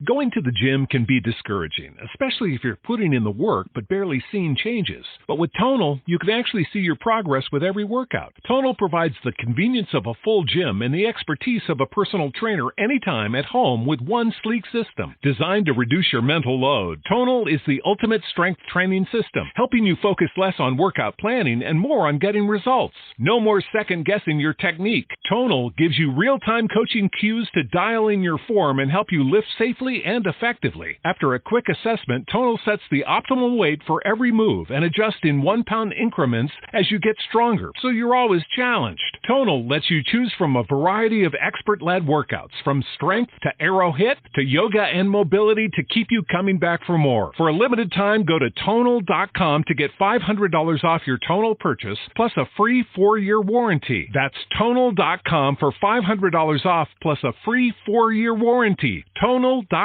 Going to the gym can be discouraging, especially if you're putting in the work but barely seeing changes. But with Tonal, you can actually see your progress with every workout. Tonal provides the convenience of a full gym and the expertise of a personal trainer anytime at home with one sleek system. Designed to reduce your mental load, Tonal is the ultimate strength training system, helping you focus less on workout planning and more on getting results. No more second-guessing your technique. Tonal gives you real-time coaching cues to dial in your form and help you lift safely and effectively. After a quick assessment, Tonal sets the optimal weight for every move and adjusts in 1 pound increments as you get stronger, so you're always challenged. Tonal lets you choose from a variety of expert-led workouts, from strength to arrow hit to yoga and mobility, to keep you coming back for more. For a limited time, go to Tonal.com to get $500 off your Tonal purchase, plus a free 4-year warranty. That's Tonal.com for $500 off, plus a free 4-year warranty. Tonal.com.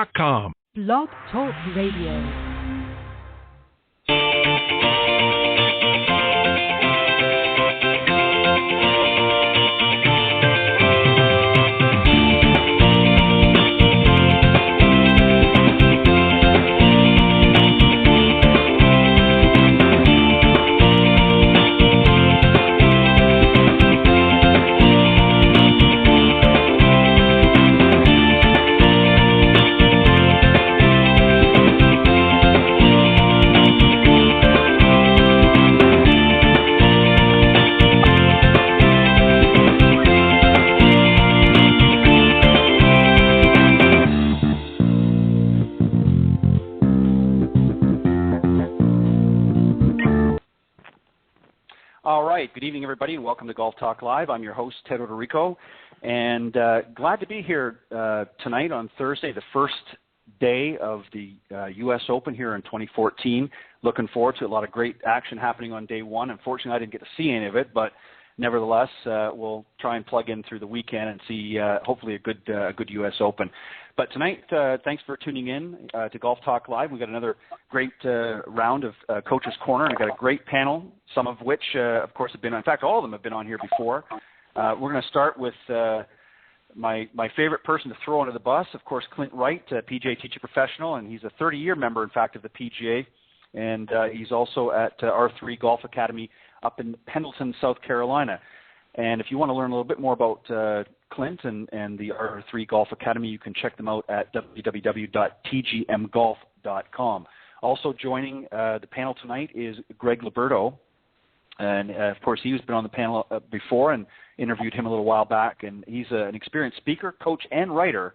Blog Talk Radio. Good evening, everybody, and welcome to Golf Talk Live. I'm your host, Ted Odorico, and glad to be here tonight on Thursday, the first day of the U.S. Open here in 2014. Looking forward to a lot of great action happening on day one. Unfortunately, I didn't get to see any of it, but nevertheless, we'll try and plug in through the weekend and see hopefully a good U.S. Open. But tonight, thanks for tuning in to Golf Talk Live. We've got another great round of Coach's Corner, and we've got a great panel, some of which, of course, have been, in fact, all of them have been on here before. We're going to start with my favorite person to throw under the bus, of course, Clint Wright, PGA Teaching Professional, and he's a 30-year member, in fact, of the PGA, and he's also at R3 Golf Academy up in Pendleton, South Carolina. And if you want to learn a little bit more about Clint and the R3 Golf Academy, you can check them out at www.tgmgolf.com. Also joining the panel tonight is Greg Liberto. And, of course, he's been on the panel before and interviewed him a little while back. And he's an experienced speaker, coach, and writer,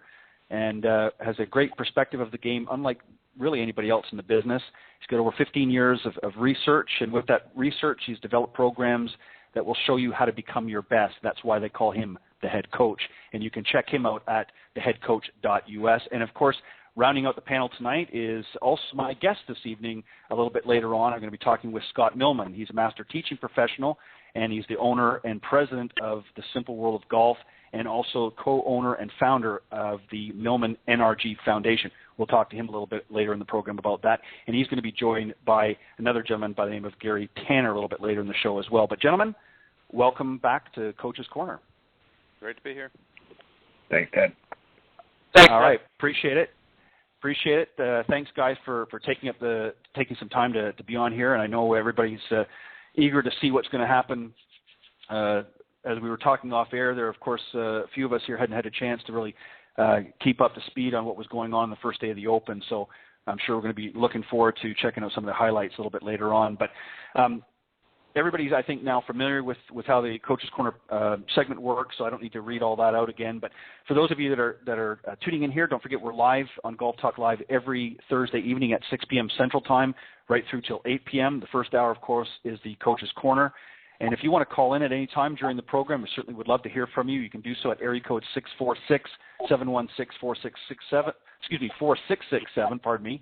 and has a great perspective of the game, unlike really anybody else in the business. He's got over 15 years of research, and with that research, he's developed programs that will show you how to become your best. That's why they call him the head coach. And you can check him out at theheadcoach.us. And, of course, rounding out the panel tonight is also my guest this evening. A little bit later on, I'm going to be talking with Scott Millman. He's a master teaching professional, and he's the owner and president of the Simple World of Golf, and also co-owner and founder of the Millman N.R.G Foundation. We'll talk to him a little bit later in the program about that. And he's going to be joined by another gentleman by the name of Gary Tanner a little bit later in the show as well. But, gentlemen, welcome back to Coach's Corner. Great to be here. Thanks, Ted. Thanks, all right. Appreciate it. Thanks, guys, for taking some time to be on here. And I know everybody's eager to see what's going to happen. As we were talking off air, there, of course, a few of us here hadn't had a chance to really keep up to speed on what was going on the first day of the Open. So I'm sure we're going to be looking forward to checking out some of the highlights a little bit later on. But everybody's, I think, now familiar with how the Coach's Corner segment works, so I don't need to read all that out again. But for those of you that are tuning in here, don't forget we're live on Golf Talk Live every Thursday evening at 6 p.m. Central Time, right through till 8 p.m. The first hour, of course, is the Coach's Corner. And if you want to call in at any time during the program, we certainly would love to hear from you. You can do so at area code 646-716-4667, pardon me.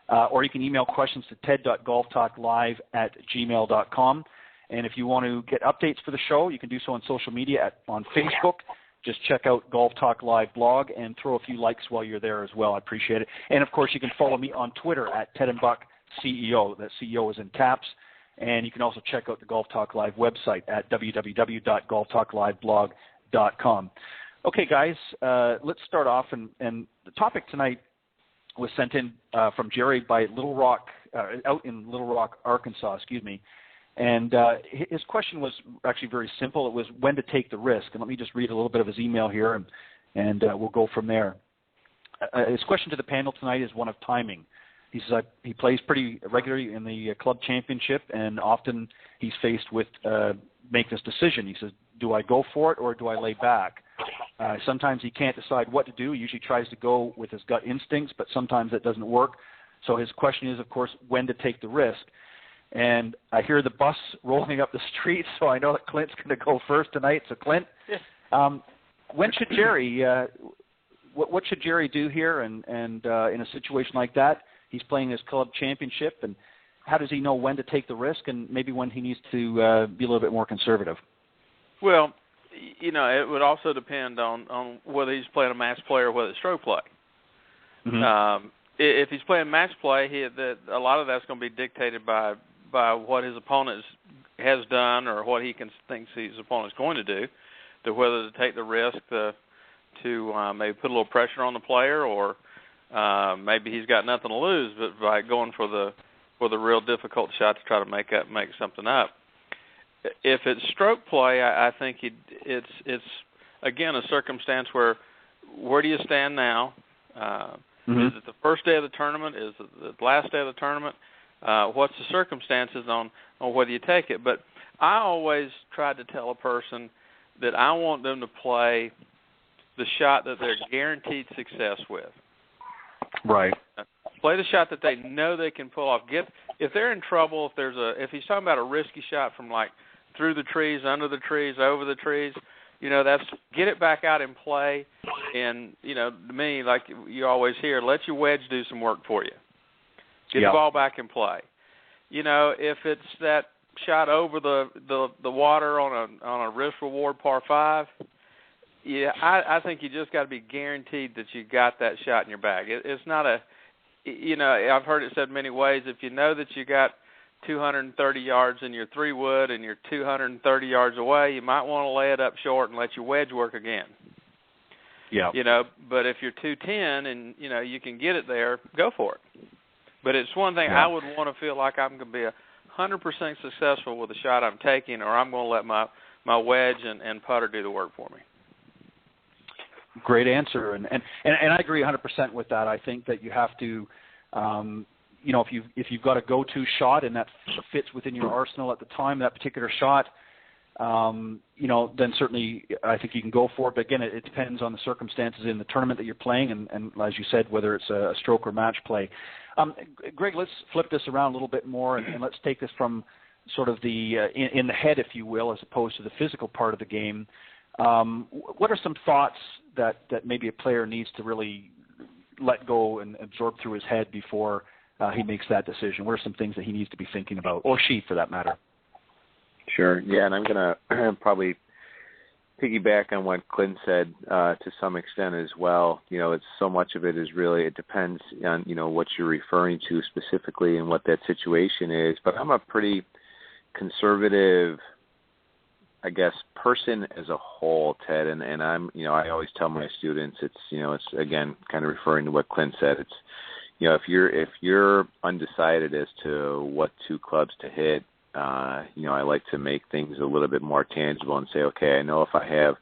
Or you can email questions to ted.golftalklive@gmail.com. And if you want to get updates for the show, you can do so on social media on Facebook. Just check out Golf Talk Live blog and throw a few likes while you're there as well. I appreciate it. And, of course, you can follow me on Twitter at Ted and Buck CEO. That CEO is in caps. And you can also check out the Golf Talk Live website at www.golftalkliveblog.com. Okay, guys, let's start off. And the topic tonight was sent in from Jerry by Little Rock, out in Little Rock, Arkansas, And his question was actually very simple. It was when to take the risk. And let me just read a little bit of his email here, and we'll go from there. His question to the panel tonight is one of timing. He says he plays pretty regularly in the club championship, and often he's faced with making this decision. He says, do I go for it or do I lay back? Sometimes he can't decide what to do. He usually tries to go with his gut instincts, but sometimes that doesn't work. So his question is, of course, when to take the risk. And I hear the bus rolling up the street, so I know that Clint's going to go first tonight. So, Clint, when should Jerry what should Jerry do here? And in a situation like that, he's playing his club championship, and how does he know when to take the risk and maybe when he needs to be a little bit more conservative? Well, it would also depend on whether he's playing a match play or whether it's stroke play. Mm-hmm. If he's playing match play, a lot of that's going to be dictated by what his opponent has done or what he thinks his opponent's going to do, to whether to take the risk to maybe put a little pressure on the player, or maybe he's got nothing to lose, but by going for the real difficult shot to try to make something up. If it's stroke play, I think it's again a circumstance where do you stand now? Mm-hmm. Is it the first day of the tournament? Is it the last day of the tournament? What's the circumstances on whether you take it? But I always try to tell a person that I want them to play the shot that they're guaranteed success with. Right. Play the shot that they know they can pull off. If they're in trouble, if he's talking about a risky shot from like through the trees, under the trees, over the trees, that's get it back out and play. And, to me, like you always hear, let your wedge do some work for you. Get the ball back and play. If it's that shot over the water on a risk reward par 5, I think you just got to be guaranteed that you got that shot in your bag. It's not I've heard it said many ways. If you know that you got 230 yards in your 3-wood and you're 230 yards away, you might want to lay it up short and let your wedge work again. Yeah. But if you're 210 and you can get it there, go for it. But it's one thing I would want to feel like I'm going to be 100% successful with the shot I'm taking, or I'm going to let my wedge and putter do the work for me. Great answer, and I agree 100% with that. I think that you have to, if you've got a go-to shot and that fits within your arsenal at the time, that particular shot, then certainly I think you can go for it. But again, it depends on the circumstances in the tournament that you're playing, and as you said, whether it's a stroke or match play. Greg, let's flip this around a little bit more, and let's take this from sort of the in the head, if you will, as opposed to the physical part of the game. What are some thoughts that maybe a player needs to really let go and absorb through his head before he makes that decision? What are some things that he needs to be thinking about, or she for that matter? Sure. Yeah, and I'm going to probably piggyback on what Clint said to some extent as well. It's so much of it is really, it depends on, what you're referring to specifically and what that situation is. But I'm a pretty conservative, I guess, person as a whole, Ted, and I'm, I always tell my students, it's again, kind of referring to what Clint said. It's, if you're undecided as to what 2 clubs to hit, I like to make things a little bit more tangible and say, okay, I know if I have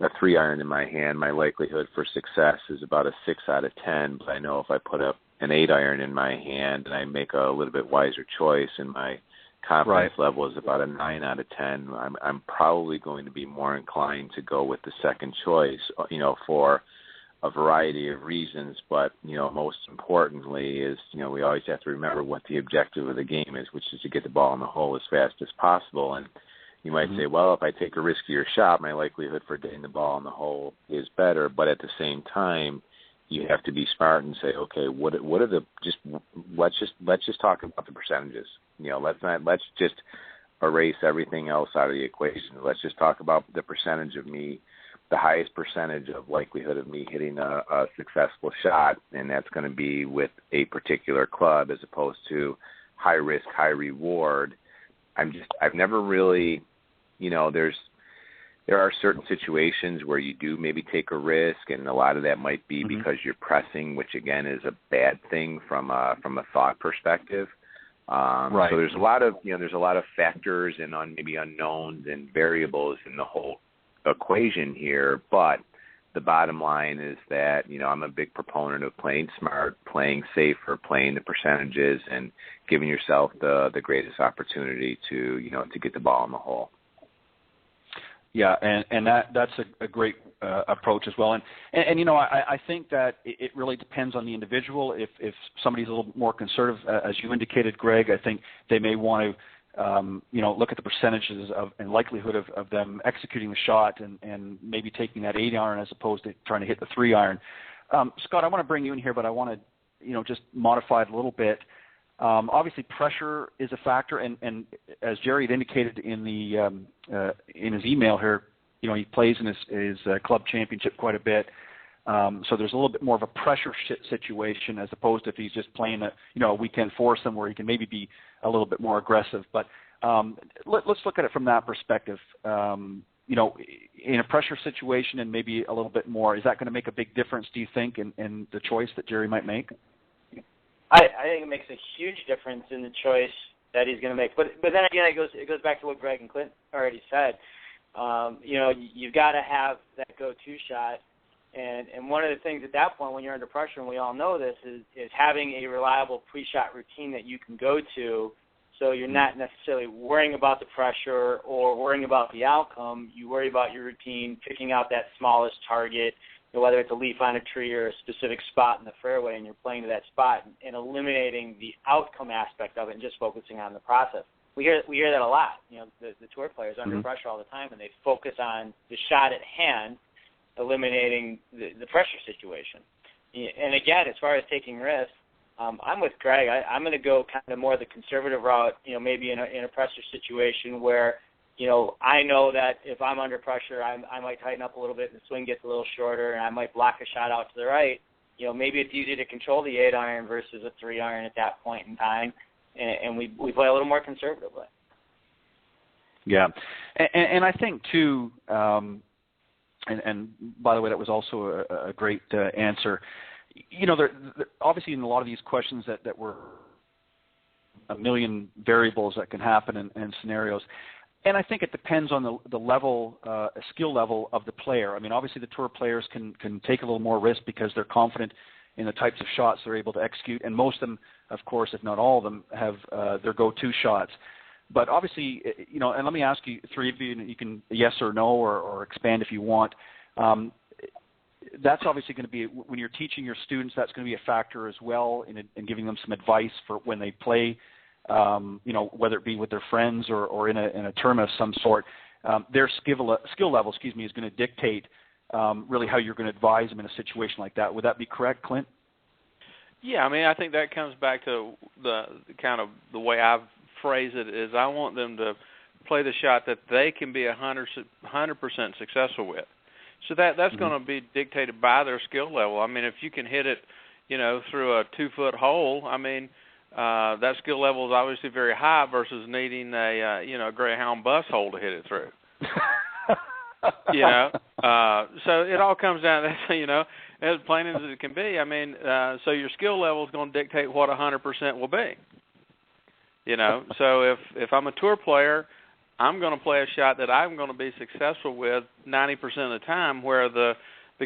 a 3-iron in my hand, my likelihood for success is about a 6 out of 10, but I know if I put up an 8-iron in my hand and I make a little bit wiser choice and my confidence level is about a 9 out of 10, I'm probably going to be more inclined to go with the second choice, for a variety of reasons. But, most importantly is, we always have to remember what the objective of the game is, which is to get the ball in the hole as fast as possible. And you might say, well, if I take a riskier shot, my likelihood for getting the ball in the hole is better. But at the same time, you have to be smart and say, okay, what are the let's just talk about the percentages. Let's just erase everything else out of the equation. Let's just talk about the percentage of me, the highest percentage of likelihood of me hitting a successful shot, and that's going to be with a particular club as opposed to high risk, high reward. I've never really, there are certain situations where you do maybe take a risk, and a lot of that might be because you're pressing, which again is a bad thing from a thought perspective. Right. So there's a lot of factors and maybe unknowns and variables in the whole equation here, but the bottom line is that, I'm a big proponent of playing smart, playing safer, playing the percentages, and giving yourself the greatest opportunity to get the ball in the hole. Yeah, and that's a great approach as well. And I think that it really depends on the individual. If somebody's a little more conservative, as you indicated, Greg, I think they may want to look at the percentages and likelihood of them executing the shot and maybe taking that 8-iron as opposed to trying to hit the 3-iron. Scott, I want to bring you in here, but I want to just modify it a little bit. Obviously, pressure is a factor, and as Jerry had indicated in his email here, he plays in his club championship quite a bit. So there's a little bit more of a pressure situation as opposed to if he's just playing a weekend foursome where he can maybe be a little bit more aggressive. But let's look at it from that perspective. In a pressure situation and maybe a little bit more, is that going to make a big difference, do you think, in the choice that Jerry might make? I think it makes a huge difference in the choice that he's going to make. But then again, it goes back to what Greg and Clint already said. You've got to have that go-to shot. And one of the things at that point when you're under pressure, and we all know this, is having a reliable pre-shot routine that you can go to, so you're not necessarily worrying about the pressure or worrying about the outcome. You worry about your routine, picking out that smallest target, whether it's a leaf on a tree or a specific spot in the fairway, and you're playing to that spot, and eliminating the outcome aspect of it and just focusing on the process. We hear that a lot. The tour players are under pressure all the time, and they focus on the shot at hand, eliminating the pressure situation. And again, as far as taking risks, I'm with Greg. I'm going to go kind of more the conservative route, maybe in a pressure situation where, I know that if I'm under pressure, I might tighten up a little bit and the swing gets a little shorter, and I might block a shot out to the right. Maybe it's easier to control the 8-iron versus a 3-iron at that point in time, and we play a little more conservatively. Yeah, and I think, too, and by the way, that was also a great answer. There, obviously in a lot of these questions that were a million variables that can happen and scenarios. And I think it depends on the level, skill level of the player. I mean, obviously the tour players can take a little more risk because they're confident in the types of shots they're able to execute. And most of them, of course, if not all of them, have their go-to shots. But obviously, and let me ask you, three of you, you can yes or no or expand if you want. That's obviously going to be, when you're teaching your students, that's going to be a factor as well in giving them some advice for when they play, whether it be with their friends or in a tournament of some sort. Their skill level, is going to dictate really how you're going to advise them in a situation like that. Would that be correct, Clint? Yeah, I mean, I think that comes back to the kind of the way I've phrased it is I want them to play the shot that they can be 100% successful with. So that's going to be dictated by their skill level. I mean, if you can hit it, through a 2-foot hole, I mean, that skill level is obviously very high versus needing a Greyhound bus hole to hit it through. So it all comes down to, as plain as it can be. I mean, so your skill level is going to dictate what 100% will be. So if I'm a tour player, I'm going to play a shot that I'm going to be successful with 90% of the time, where the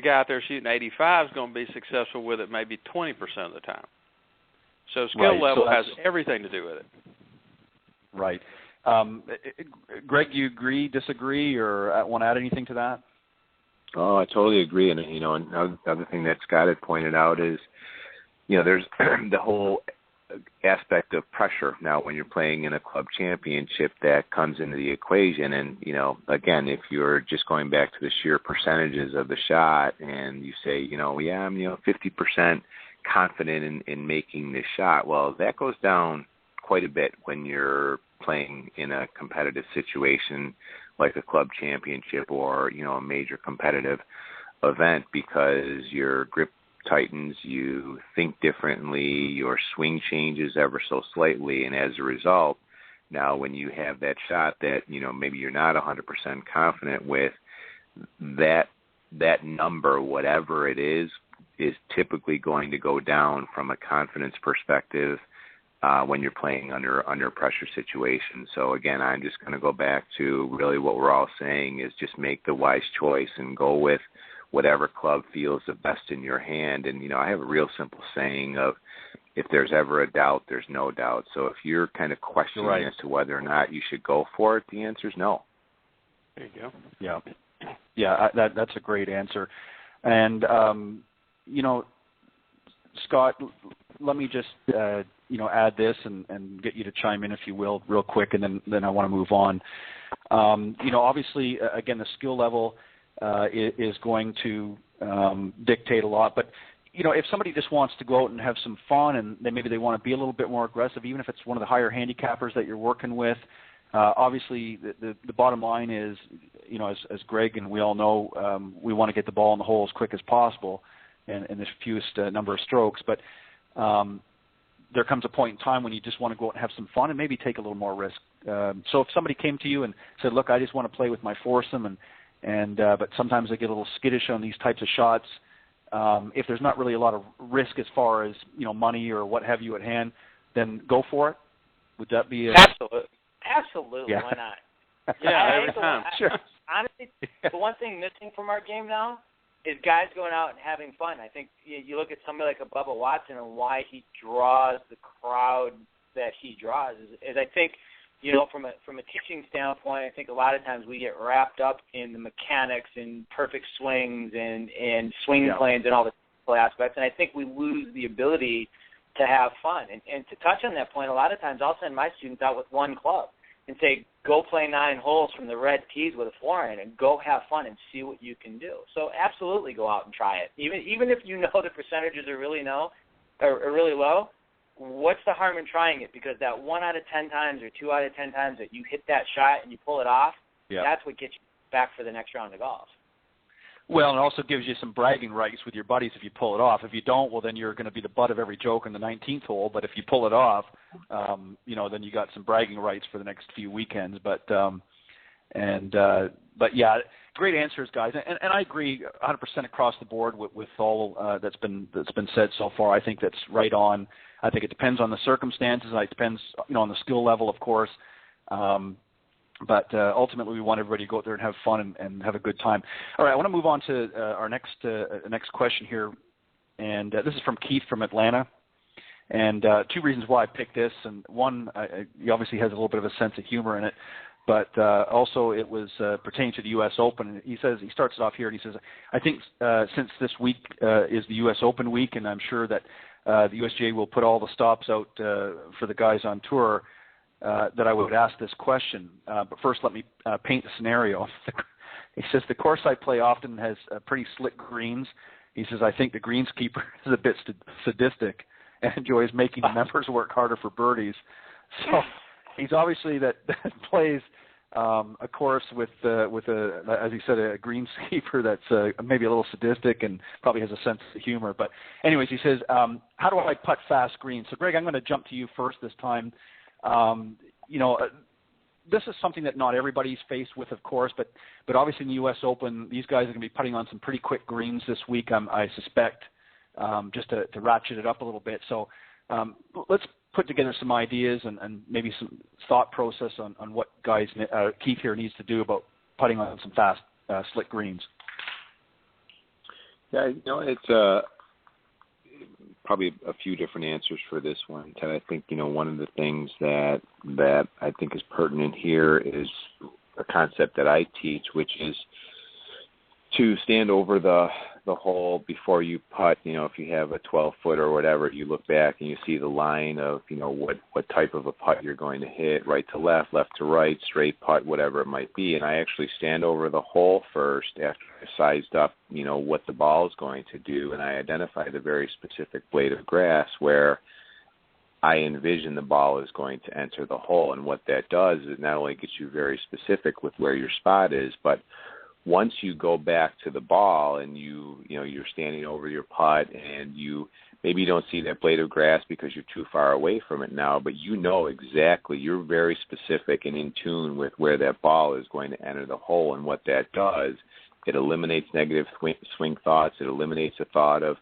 guy out there shooting 85 is going to be successful with it maybe 20% of the time. So skill level has everything to do with it. Right. Greg, do you agree, disagree, or want to add anything to that? Oh, I totally agree. And, another thing that Scott had pointed out is, there's the whole aspect of pressure now when you're playing in a club championship that comes into the equation. And, again, if you're just going back to the sheer percentages of the shot and you say, I'm 50% confident in making this shot, well, that goes down quite a bit when you're playing in a competitive situation like a club championship or, a major competitive event, because your grip tightens, you think differently, your swing changes ever so slightly, and as a result, now when you have that shot that, maybe you're not 100% confident with, that number, whatever it is typically going to go down from a confidence perspective when you're playing under pressure situations. So again, I'm just going to go back to really what we're all saying is just make the wise choice and go with whatever club feels the best in your hand. And, I have a real simple saying of, if there's ever a doubt, there's no doubt. So if you're kind of questioning as to whether or not you should go for it, the answer is no. There you go. Yeah. Yeah, that's a great answer. And, Scott, let me just, add this and get you to chime in, if you will, real quick, and then I want to move on. Obviously, again, the skill level is going to dictate a lot. But, if somebody just wants to go out and have some fun and maybe they want to be a little bit more aggressive, even if it's one of the higher handicappers that you're working with, obviously the bottom line is, as Greg and we all know, we want to get the ball in the hole as quick as possible and the fewest number of strokes. But there comes a point in time when you just want to go out and have some fun and maybe take a little more risk. So if somebody came to you and said, look, I just want to play with my foursome, but sometimes I get a little skittish on these types of shots, if there's not really a lot of risk as far as, money or what have you at hand, then go for it. Would that be Absolutely. Yeah. Why not? Every time. Sure. Honestly, the one thing missing from our game now is guys going out and having fun. I think you look at somebody like a Bubba Watson and why he draws the crowd that he draws is I think, from a teaching standpoint, I think a lot of times we get wrapped up in the mechanics and perfect swings and swing planes and all the technical aspects, and I think we lose the ability to have fun. And to touch on that point, a lot of times I'll send my students out with one club and say, go play 9 holes from the red tees with a forehand and go have fun and see what you can do. So absolutely go out and try it. Even if you know the percentages are really low, what's the harm in trying it? Because that 1 out of 10 times or 2 out of 10 times that you hit that shot and you pull it off, that's what gets you back for the next round of golf. Well, it also gives you some bragging rights with your buddies if you pull it off. If you don't, well, then you're going to be the butt of every joke in the 19th hole. But if you pull it off, then you got some bragging rights for the next few weekends. But yeah, great answers, guys. And I agree 100% across the board with all that's been said so far. I think that's right on. I think it depends on the circumstances. It depends, on the skill level, of course. But ultimately, we want everybody to go out there and have fun and have a good time. All right, I want to move on to our next question here, and this is from Keith from Atlanta. And 2 reasons why I picked this, and one, he obviously has a little bit of a sense of humor in it, but also it was pertaining to the U.S. Open. He starts it off here, and he says, I think since this week is the U.S. Open week, and I'm sure that the USGA will put all the stops out for the guys on tour, that I would ask this question. But first, let me paint the scenario. He says, the course I play often has pretty slick greens. He says, I think the greenskeeper is a bit sadistic and enjoys making the members work harder for birdies. So he's obviously that plays a course with as he said, a greenskeeper that's maybe a little sadistic and probably has a sense of humor. But anyways, he says, how do I putt fast greens? So Greg, I'm going to jump to you first this time. This is something that not everybody's faced with, of course, but obviously in the U.S. Open, these guys are going to be putting on some pretty quick greens this week, I suspect, just to ratchet it up a little bit. So let's put together some ideas and maybe some thought process on what guys, Keith here needs to do about putting on some fast, slick greens. Yeah, it's probably a few different answers for this one, Ted. I think, one of the things that I think is pertinent here is a concept that I teach, which is to stand over the hole before you putt. If you have a 12-foot or whatever, you look back and you see the line of, what type of a putt you're going to hit, right to left to right, straight putt, whatever it might be. And I actually stand over the hole first after I sized up, what the ball is going to do. And I identify the very specific blade of grass where I envision the ball is going to enter the hole. And what that does is it not only gets you very specific with where your spot is, but once you go back to the ball and you're standing over your putt and maybe you don't see that blade of grass because you're too far away from it now, but exactly, you're very specific and in tune with where that ball is going to enter the hole. And what that does It eliminates negative swing thoughts. It eliminates the thought of,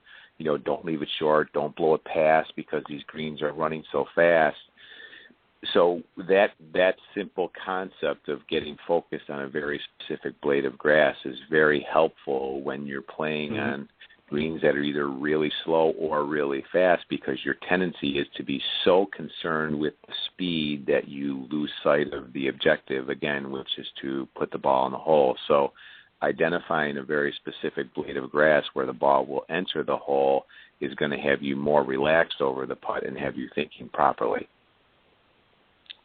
don't leave it short, don't blow it past because these greens are running so fast. So that simple concept of getting focused on a very specific blade of grass is very helpful when you're playing on greens that are either really slow or really fast, because your tendency is to be so concerned with the speed that you lose sight of the objective, again, which is to put the ball in the hole. So identifying a very specific blade of grass where the ball will enter the hole is going to have you more relaxed over the putt and have you thinking properly.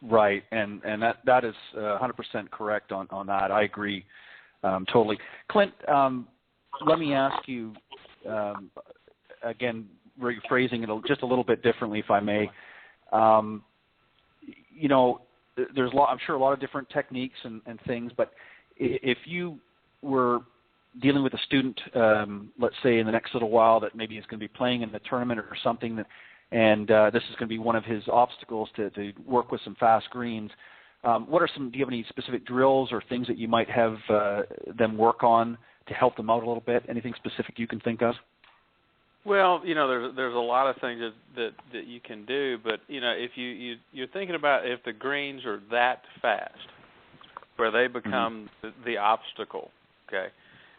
Right, and that is 100% correct on that. I agree totally. Clint, let me ask you, again, rephrasing it just a little bit differently, if I may. There's I'm sure a lot of different techniques and things, but if you were dealing with a student, let's say in the next little while, that maybe is going to be playing in the tournament or something, and this is going to be one of his obstacles to work with some fast greens. Do you have any specific drills or things that you might have them work on to help them out a little bit? Anything specific you can think of? Well, there's a lot of things that you can do, but if you're thinking about if the greens are that fast, where they become the obstacle, okay,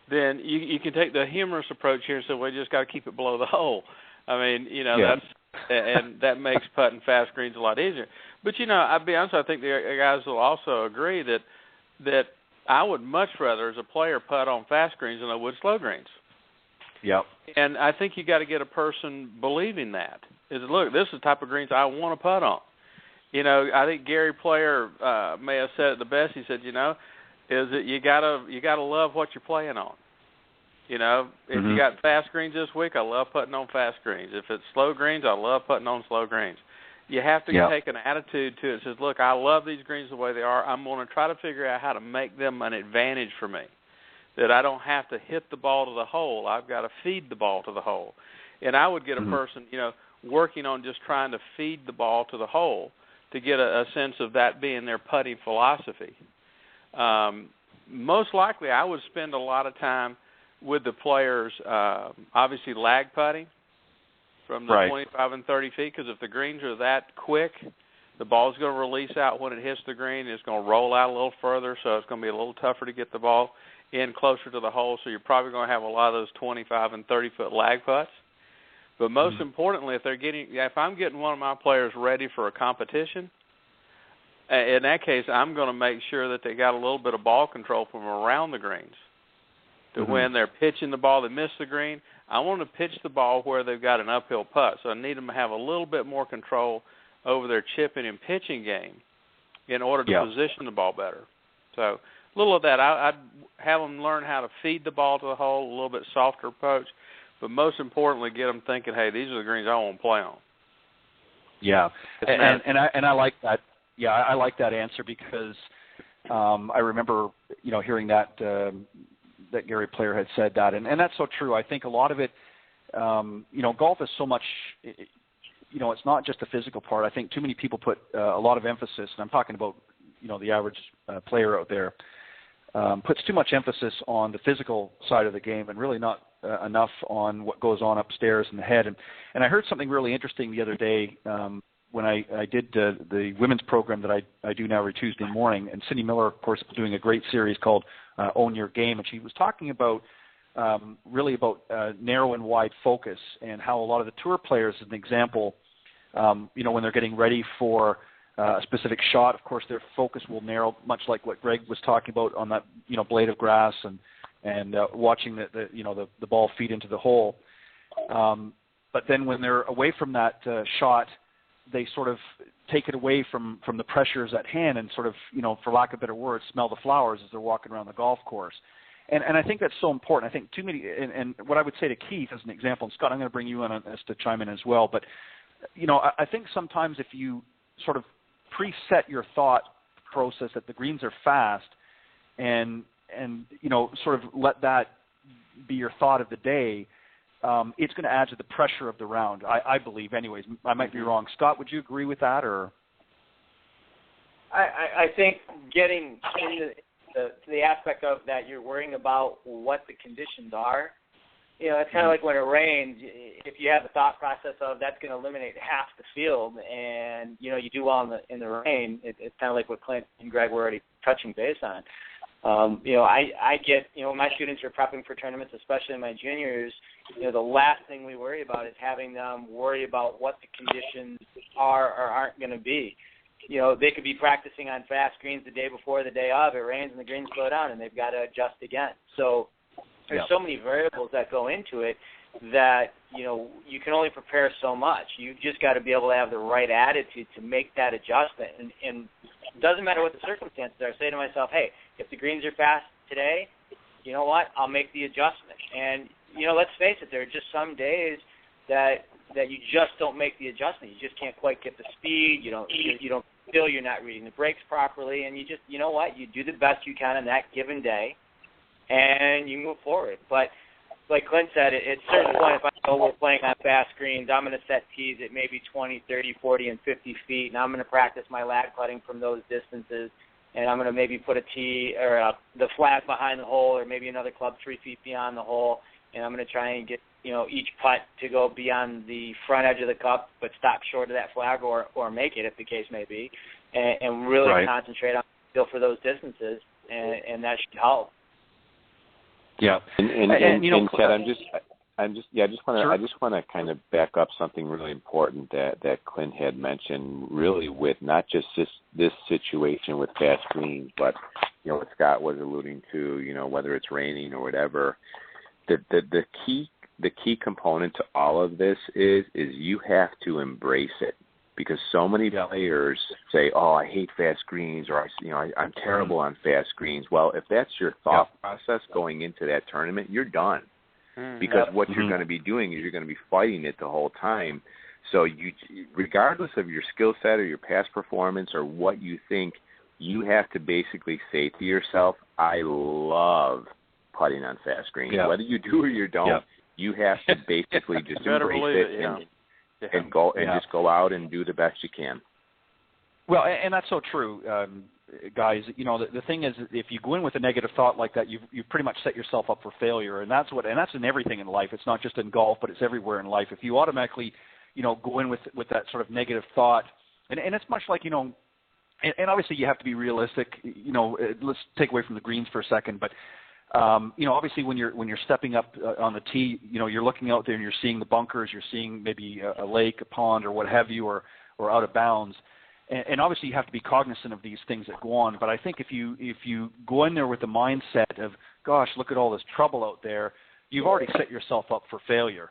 then you can take the humorous approach here and say, well, you just got to keep it below the hole. I mean, that's and that makes putting fast greens a lot easier. But I'll be honest, I think the guys will also agree that I would much rather, as a player, putt on fast greens than I would slow greens. Yep. And I think you got to get a person believing that. Look, this is the type of greens I want to putt on. I think Gary Player may have said it the best. He said, is that you gotta love what you're playing on. If you got fast greens this week, I love putting on fast greens. If it's slow greens, I love putting on slow greens. You have to take an attitude to it that says, look, I love these greens the way they are. I'm going to try to figure out how to make them an advantage for me, that I don't have to hit the ball to the hole. I've got to feed the ball to the hole. And I would get a person, working on just trying to feed the ball to the hole to get a sense of that being their putting philosophy. Most likely I would spend a lot of time with the players, obviously lag putting from the 25 and 30 feet, because if the greens are that quick, the ball's going to release out when it hits the green. It's going to roll out a little further, so it's going to be a little tougher to get the ball in closer to the hole, so you're probably going to have a lot of those 25 and 30-foot lag putts. But most importantly, if I'm getting one of my players ready for a competition, in that case, I'm going to make sure that they got a little bit of ball control from around the greens. To when they're pitching the ball, they miss the green, I want to pitch the ball where they've got an uphill putt. So I need them to have a little bit more control over their chipping and pitching game in order to position the ball better. So a little of that. I'd have them learn how to feed the ball to the hole, a little bit softer approach, but most importantly, get them thinking, hey, these are the greens I want to play on. Yeah, and I like that. Yeah, I like that answer because I remember, hearing that that Gary Player had said that, and that's so true. I think a lot of it, golf is so much, it's not just the physical part. I think too many people put a lot of emphasis, and I'm talking about, the average player out there, puts too much emphasis on the physical side of the game and really not enough on what goes on upstairs in the head. And I heard something really interesting the other day when I did the women's program that I do now every Tuesday morning. And Cindy Miller, of course, is doing a great series called Own Your Game. And she was talking about really about narrow and wide focus and how a lot of the tour players, as an example, when they're getting ready for a specific shot, of course, their focus will narrow, much like what Greg was talking about on that, blade of grass and watching the ball feed into the hole. But then when they're away from that shot, they sort of take it away from the pressures at hand and sort of, for lack of better words, smell the flowers as they're walking around the golf course. And I think that's so important. I think too many, and what I would say to Keith as an example, and Scott, I'm going to bring you in on this to chime in as well, but, I think sometimes if you sort of preset your thought process that the greens are fast and sort of let that be your thought of the day, it's going to add to the pressure of the round, I believe anyways. I might be wrong. Scott, would you agree with that? Or I think getting in the aspect of that you're worrying about what the conditions are. It's kind of like when it rains. If you have the thought process of that's going to eliminate half the field, and you do well in the rain, it's kind of like what Clint and Greg were already touching base on. I get when my students are prepping for tournaments, especially my juniors. The last thing we worry about is having them worry about what the conditions are or aren't going to be. They could be practicing on fast greens the day before, the day of. It rains and the greens slow down, and they've got to adjust again. So there's so many variables that go into it that, you can only prepare so much. You just got to be able to have the right attitude to make that adjustment. And it doesn't matter what the circumstances are. I say to myself, hey, if the greens are fast today, you know what? I'll make the adjustment. And, let's face it, there are just some days that you just don't make the adjustment. You just can't quite get the speed. You don't feel you're not reading the brakes properly. And you just, you do the best you can on that given day, and you move forward. But like Clint said, at a certain point, if I know we're playing on fast greens, I'm going to set tees at maybe 20, 30, 40, and 50 feet, and I'm going to practice my lag putting from those distances, and I'm going to maybe put a tee or the flag behind the hole or maybe another club 3 feet beyond the hole, and I'm going to try and get each putt to go beyond the front edge of the cup but stop short of that flag or make it, if the case may be, and really concentrate on feel for those distances, and that should help. Yeah, and Ted, I just want to kind of back up something really important that Clint had mentioned, really with not just this situation with fast greens, but what Scott was alluding to, whether it's raining or whatever. The key component to all of this is you have to embrace it, because so many players say, "Oh, I hate fast greens," or I'm terrible on fast greens. Well, if that's your thought process going into that tournament, you're done. Because what you're going to be doing is you're going to be fighting it the whole time. So you, regardless of your skill set or your past performance or what you think, you have to basically say to yourself, "I love putting on fast greens." Whether you do or you don't, you have to basically just embrace it and go and just go out and do the best you can. Well, and that's so true, guys. The thing is, if you go in with a negative thought like that, you've pretty much set yourself up for failure, and that's in everything in life. It's not just in golf, but it's everywhere in life. If you automatically, go in with that sort of negative thought, and it's much like and obviously you have to be realistic. Let's take away from the greens for a second, but obviously when you're stepping up on the tee, you're looking out there and you're seeing the bunkers, you're seeing maybe a lake, a pond, or what have you, or out of bounds. And obviously you have to be cognizant of these things that go on. But I think if you go in there with the mindset of, gosh, look at all this trouble out there, you've already set yourself up for failure.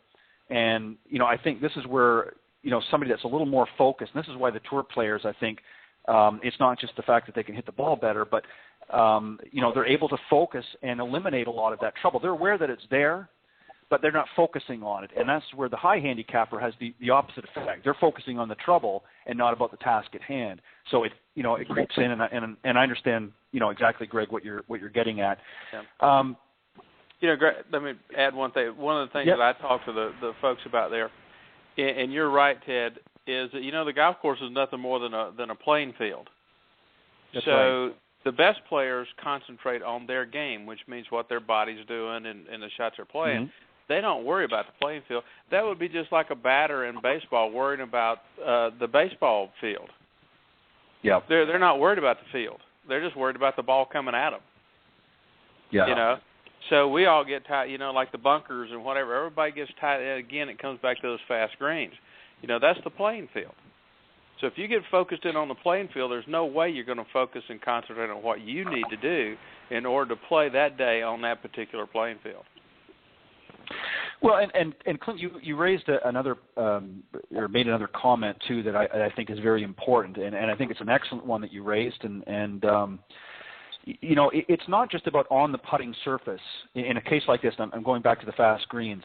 And, I think this is where, somebody that's a little more focused, and this is why the tour players, I think, it's not just the fact that they can hit the ball better, but, they're able to focus and eliminate a lot of that trouble. They're aware that it's there, but they're not focusing on it. And that's where the high handicapper has the opposite effect. They're focusing on the trouble and not about the task at hand. So it creeps in, and I understand, exactly, Greg, what you're getting at. Yeah. Greg, let me add one thing. One of the things that I talk to the folks about there, and you're right, Ted, is that, the golf course is nothing more than a playing field. That's so right. The best players concentrate on their game, which means what their body's doing and the shots they're playing. Mm-hmm. They don't worry about the playing field. That would be just like a batter in baseball worrying about the baseball field. Yeah, they're not worried about the field. They're just worried about the ball coming at them. Yeah, So we all get tight. Like the bunkers and whatever. Everybody gets tight. And again, it comes back to those fast greens. That's the playing field. So if you get focused in on the playing field, there's no way you're going to focus and concentrate on what you need to do in order to play that day on that particular playing field. Well, and Clint, you raised another or made another comment too that I think is very important, and I think it's an excellent one that you raised, and it's not just about on the putting surface. In a case like this, I'm going back to the fast greens.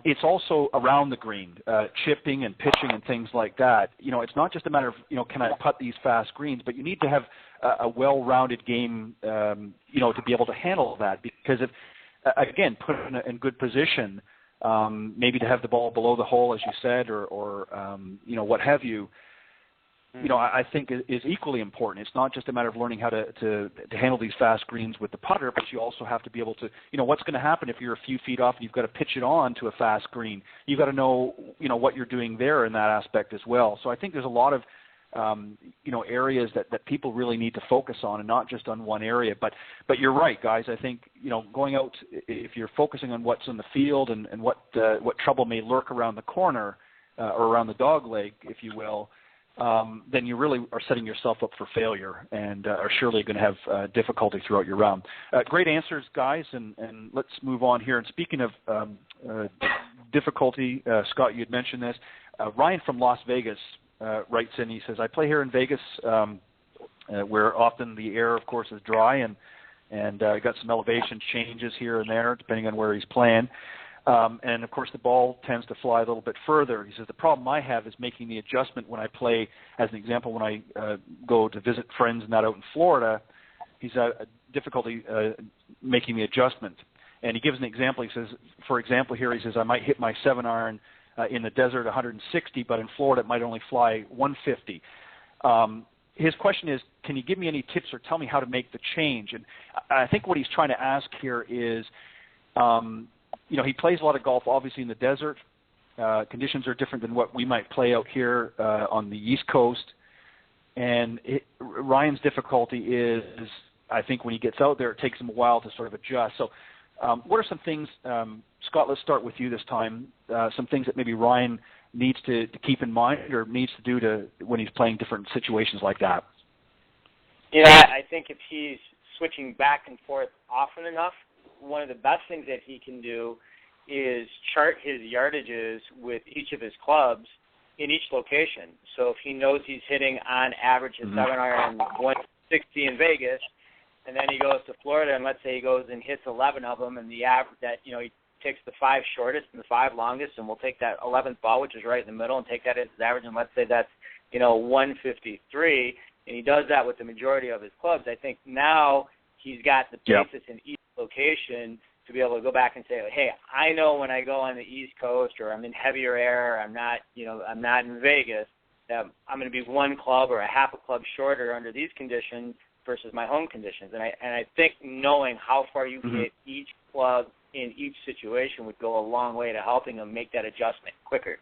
It's also around the green, chipping and pitching and things like that. It's not just a matter of, can I putt these fast greens, but you need to have a well-rounded game, to be able to handle that. Because if, again, put in good position, maybe to have the ball below the hole, as you said, or what have you, I think is equally important. It's not just a matter of learning how to handle these fast greens with the putter, but you also have to be able to, what's going to happen if you're a few feet off and you've got to pitch it on to a fast green. You've got to know, what you're doing there in that aspect as well. So I think there's a lot of, areas that people really need to focus on, and not just on one area. But you're right, guys. I think, going out, if you're focusing on what's in the field and what trouble may lurk around the corner or around the dog leg, if you will, then you really are setting yourself up for failure and are surely going to have difficulty throughout your round. Great answers, guys, and let's move on here. And speaking of difficulty, Scott, you had mentioned this. Ryan from Las Vegas writes in. He says, I play here in Vegas where often the air, of course, is dry, and got some elevation changes here and there depending on where he's playing. And, of course, the ball tends to fly a little bit further. He says, the problem I have is making the adjustment when I play, as an example, when I go to visit friends and that out in Florida, he's had difficulty making the adjustment. And he gives an example. He says, for example, here he says, I might hit my 7-iron in the desert 160, but in Florida it might only fly 150. His question is, can you give me any tips or tell me how to make the change? And I think what he's trying to ask here is, he plays a lot of golf, obviously, in the desert. Conditions are different than what we might play out here on the East Coast. And Ryan's difficulty is, I think, when he gets out there, it takes him a while to sort of adjust. So what are some things, Scott, let's start with you this time, some things that maybe Ryan needs to keep in mind or needs to do when he's playing different situations like that? I think if he's switching back and forth often enough, one of the best things that he can do is chart his yardages with each of his clubs in each location. So if he knows he's hitting on average a 7-iron 160 in Vegas, and then he goes to Florida, and let's say he goes and hits 11 of them, and the average that he takes the 5 shortest and the 5 longest, and we'll take that 11th ball, which is right in the middle, and take that as his average, and let's say that's 153, and he does that with the majority of his clubs. I think now he's got the basis in each location to be able to go back and say, hey, I know when I go on the East Coast or I'm in heavier air, I'm not in Vegas, that I'm going to be 1 club or a half a club shorter under these conditions versus my home conditions. And I think knowing how far you can hit each club in each situation would go a long way to helping him make that adjustment quicker.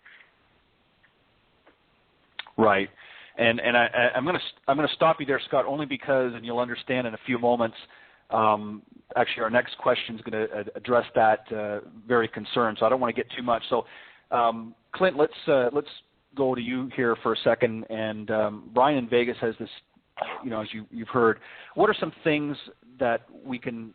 Right. And I'm going to stop you there, Scott, only because, and you'll understand in a few moments, actually our next question is going to address that very concern, so I don't want to get too much. So, Clint, let's go to you here for a second. And Brian in Vegas has this, as you've heard, what are some things that we can,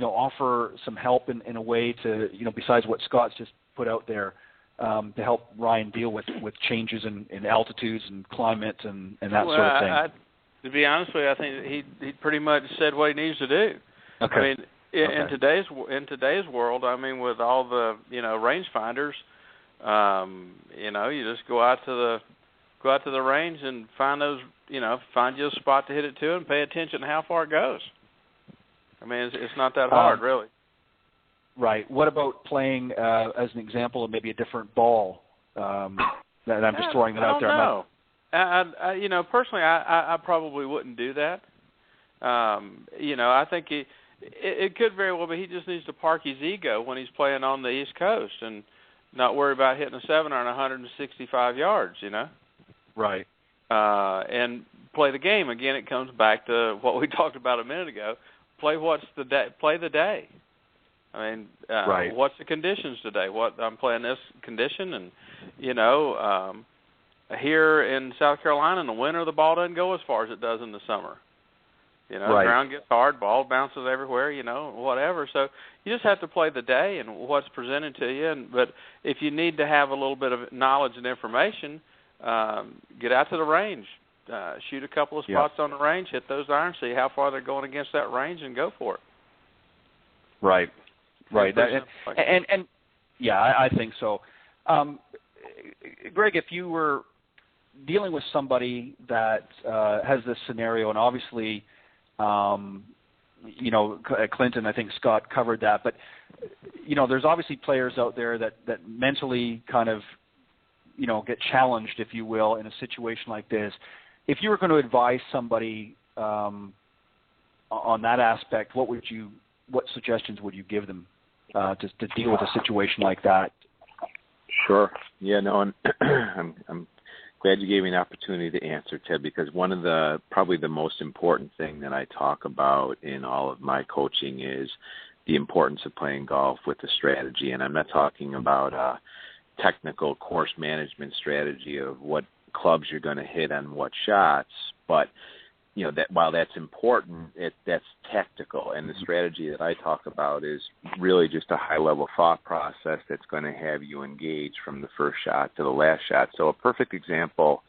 offer some help in a way to, besides what Scott's just put out there, to help Ryan deal with changes in altitudes and climate and that sort of thing? To be honest with you, I think he pretty much said what he needs to do. Okay. I mean, in today's world, I mean, with all the rangefinders, you just go out to the range and find those, find you a spot to hit it to and pay attention to how far it goes. I mean, it's not that hard, really. Right. What about playing, as an example, of maybe a different ball? That I'm just throwing that out there. I personally, I probably wouldn't do that. I think it could very well be he just needs to park his ego when he's playing on the East Coast and not worry about hitting a 7-iron 165 yards, Right. And play the game. Again, it comes back to what we talked about a minute ago. Play the day. I mean, right. What's the conditions today? I'm playing this condition, and here in South Carolina in the winter, the ball doesn't go as far as it does in the summer. Right. The ground gets hard, ball bounces everywhere, whatever. So you just have to play the day and what's presented to you. But if you need to have a little bit of knowledge and information, get out to the range, shoot a couple of spots on the range, hit those irons, see how far they're going against that range, and go for it. Right. Right. And I think so. Greg, if you were dealing with somebody that has this scenario, and obviously, Clinton, I think Scott covered that, but, there's obviously players out there that mentally kind of, get challenged, if you will, in a situation like this. if you were going to advise somebody on that aspect, what suggestions would you give them to deal with a situation like that? Sure. Yeah, no, and I'm glad you gave me an opportunity to answer, Ted, because one of probably the most important thing that I talk about in all of my coaching is the importance of playing golf with a strategy. And I'm not talking about a technical course management strategy of what clubs you're going to hit on what shots, but that while that's important, that's tactical. And the strategy that I talk about is really just a high-level thought process that's going to have you engage from the first shot to the last shot. So a perfect example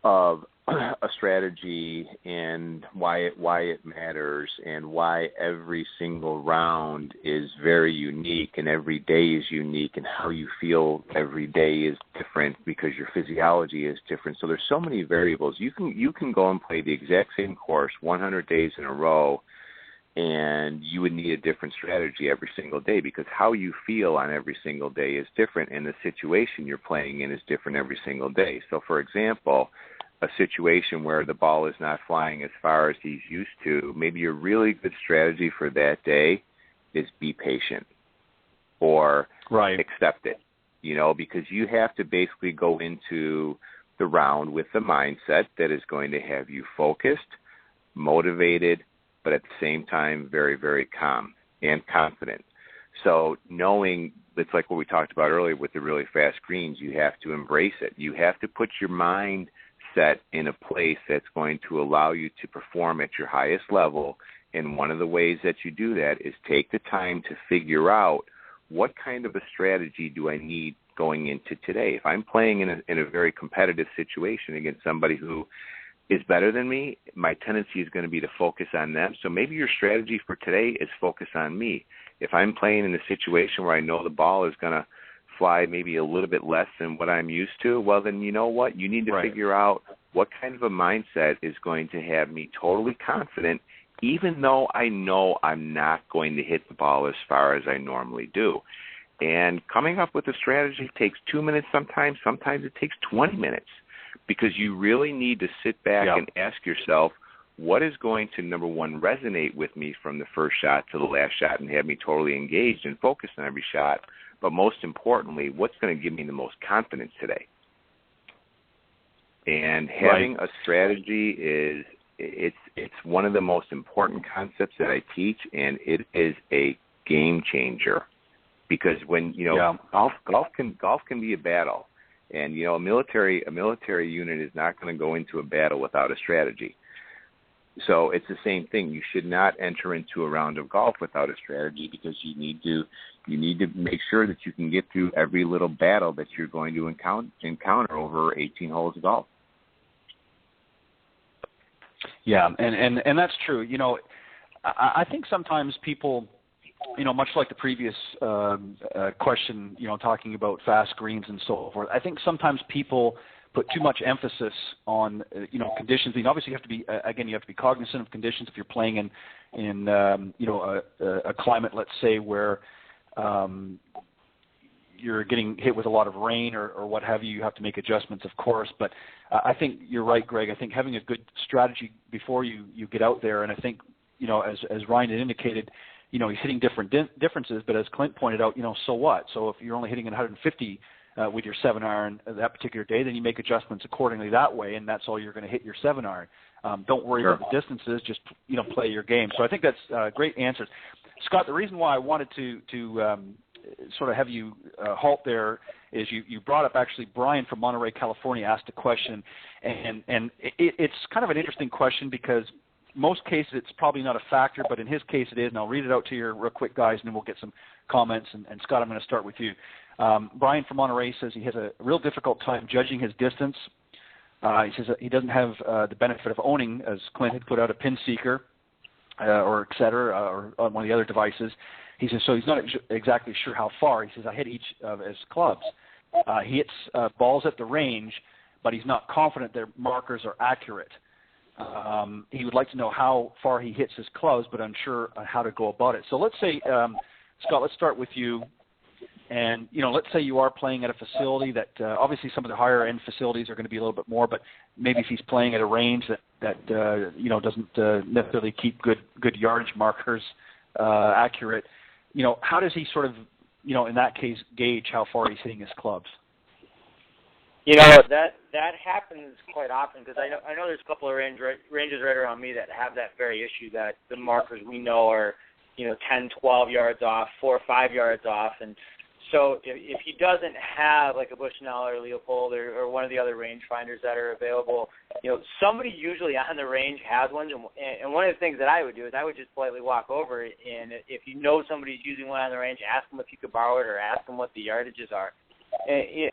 of a strategy and why it matters and why every single round is very unique and every day is unique and how you feel every day is different because your physiology is different. So there's so many variables. You can go and play the exact same course 100 days in a row, and you would need a different strategy every single day because how you feel on every single day is different, and the situation you're playing in is different every single day. So, for example, a situation where the ball is not flying as far as he's used to, maybe a really good strategy for that day is be patient or accept it, because you have to basically go into the round with the mindset that is going to have you focused, motivated, but at the same time very, very calm and confident. So knowing, it's like what we talked about earlier with the really fast greens, you have to embrace it. You have to put your mind set in a place that's going to allow you to perform at your highest level. And one of the ways that you do that is take the time to figure out what kind of a strategy do I need going into today. If I'm playing in a very competitive situation against somebody who is better than me, my tendency is going to be to focus on them. So maybe your strategy for today is focus on me. If I'm playing in a situation where I know the ball is going to fly maybe a little bit less than what I'm used to, well, then you know what? You need to figure out what kind of a mindset is going to have me totally confident, even though I know I'm not going to hit the ball as far as I normally do. And coming up with a strategy takes 2 minutes sometimes. Sometimes it takes 20 minutes because you really need to sit back and ask yourself, what is going to, number one, resonate with me from the first shot to the last shot and have me totally engaged and focused on every shot? But most importantly, what's going to give me the most confidence today? And having a strategy it's one of the most important concepts that I teach, and it is a game changer. Because when golf can be a battle, and a military unit is not going to go into a battle without a strategy. So it's the same thing. You should not enter into a round of golf without a strategy because you need to make sure that you can get through every little battle that you're going to encounter over 18 holes of golf. Yeah, and that's true. I think sometimes people, much like the previous question, talking about fast greens and so forth, I think sometimes people put too much emphasis on, conditions. I mean, obviously, you have to be cognizant of conditions if you're playing in a climate, let's say, where you're getting hit with a lot of rain or what have you. You have to make adjustments, of course. But I think you're right, Greg. I think having a good strategy before you get out there, and I think, as Ryan had indicated, he's hitting differences. But as Clint pointed out, so what? So if you're only hitting 150 with your 7-iron that particular day, then you make adjustments accordingly that way, and that's all you're going to hit your 7-iron. Don't worry about the distances, just play your game. So I think that's great answers. Scott, the reason why I wanted to sort of have you halt there is you brought up actually Brian from Monterey, California asked a question, and it's kind of an interesting question because most cases it's probably not a factor, but in his case it is, and I'll read it out to you real quick, guys, and then we'll get some comments. And Scott, I'm going to start with you. Brian from Monterey says he has a real difficult time judging his distance. He says that he doesn't have the benefit of owning, as Clint had put out, a pin seeker or et cetera, or on one of the other devices. He says, so he's not exactly sure how far. He says, I hit each of his clubs. He hits balls at the range, but he's not confident their markers are accurate. He would like to know how far he hits his clubs, but unsure on how to go about it. So let's say, Scott, let's start with you. And, let's say you are playing at a facility that obviously some of the higher end facilities are going to be a little bit more, but maybe if he's playing at a range that doesn't necessarily keep good yardage markers accurate, how does he sort of, in that case, gauge how far he's hitting his clubs? That happens quite often because I know there's a couple of ranges right around me that have that very issue, that the markers we know are 10, 12 yards off, 4 or 5 yards off, and so if he doesn't have like a Bushnell or Leopold or one of the other rangefinders that are available, somebody usually on the range has one. And one of the things that I would do is I would just politely walk over, and if somebody's using one on the range, ask them if you could borrow it or ask them what the yardages are. And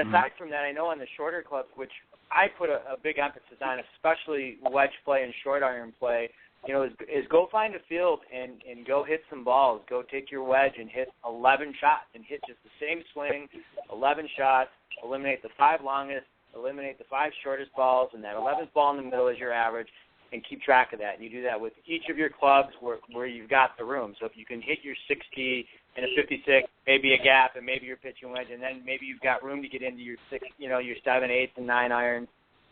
aside from that, I know on the shorter clubs, which I put a big emphasis on, especially wedge play and short iron play, is go find a field and go hit some balls. Go take your wedge and hit 11 shots and hit just the same swing, 11 shots, eliminate the 5 longest, eliminate the 5 shortest balls, and that 11th ball in the middle is your average, and keep track of that. And you do that with each of your clubs where you've got the room. So if you can hit your 60 and a 56, maybe a gap, and maybe your pitching wedge, and then maybe you've got room to get into your 6, your 7, 8, and 9 irons,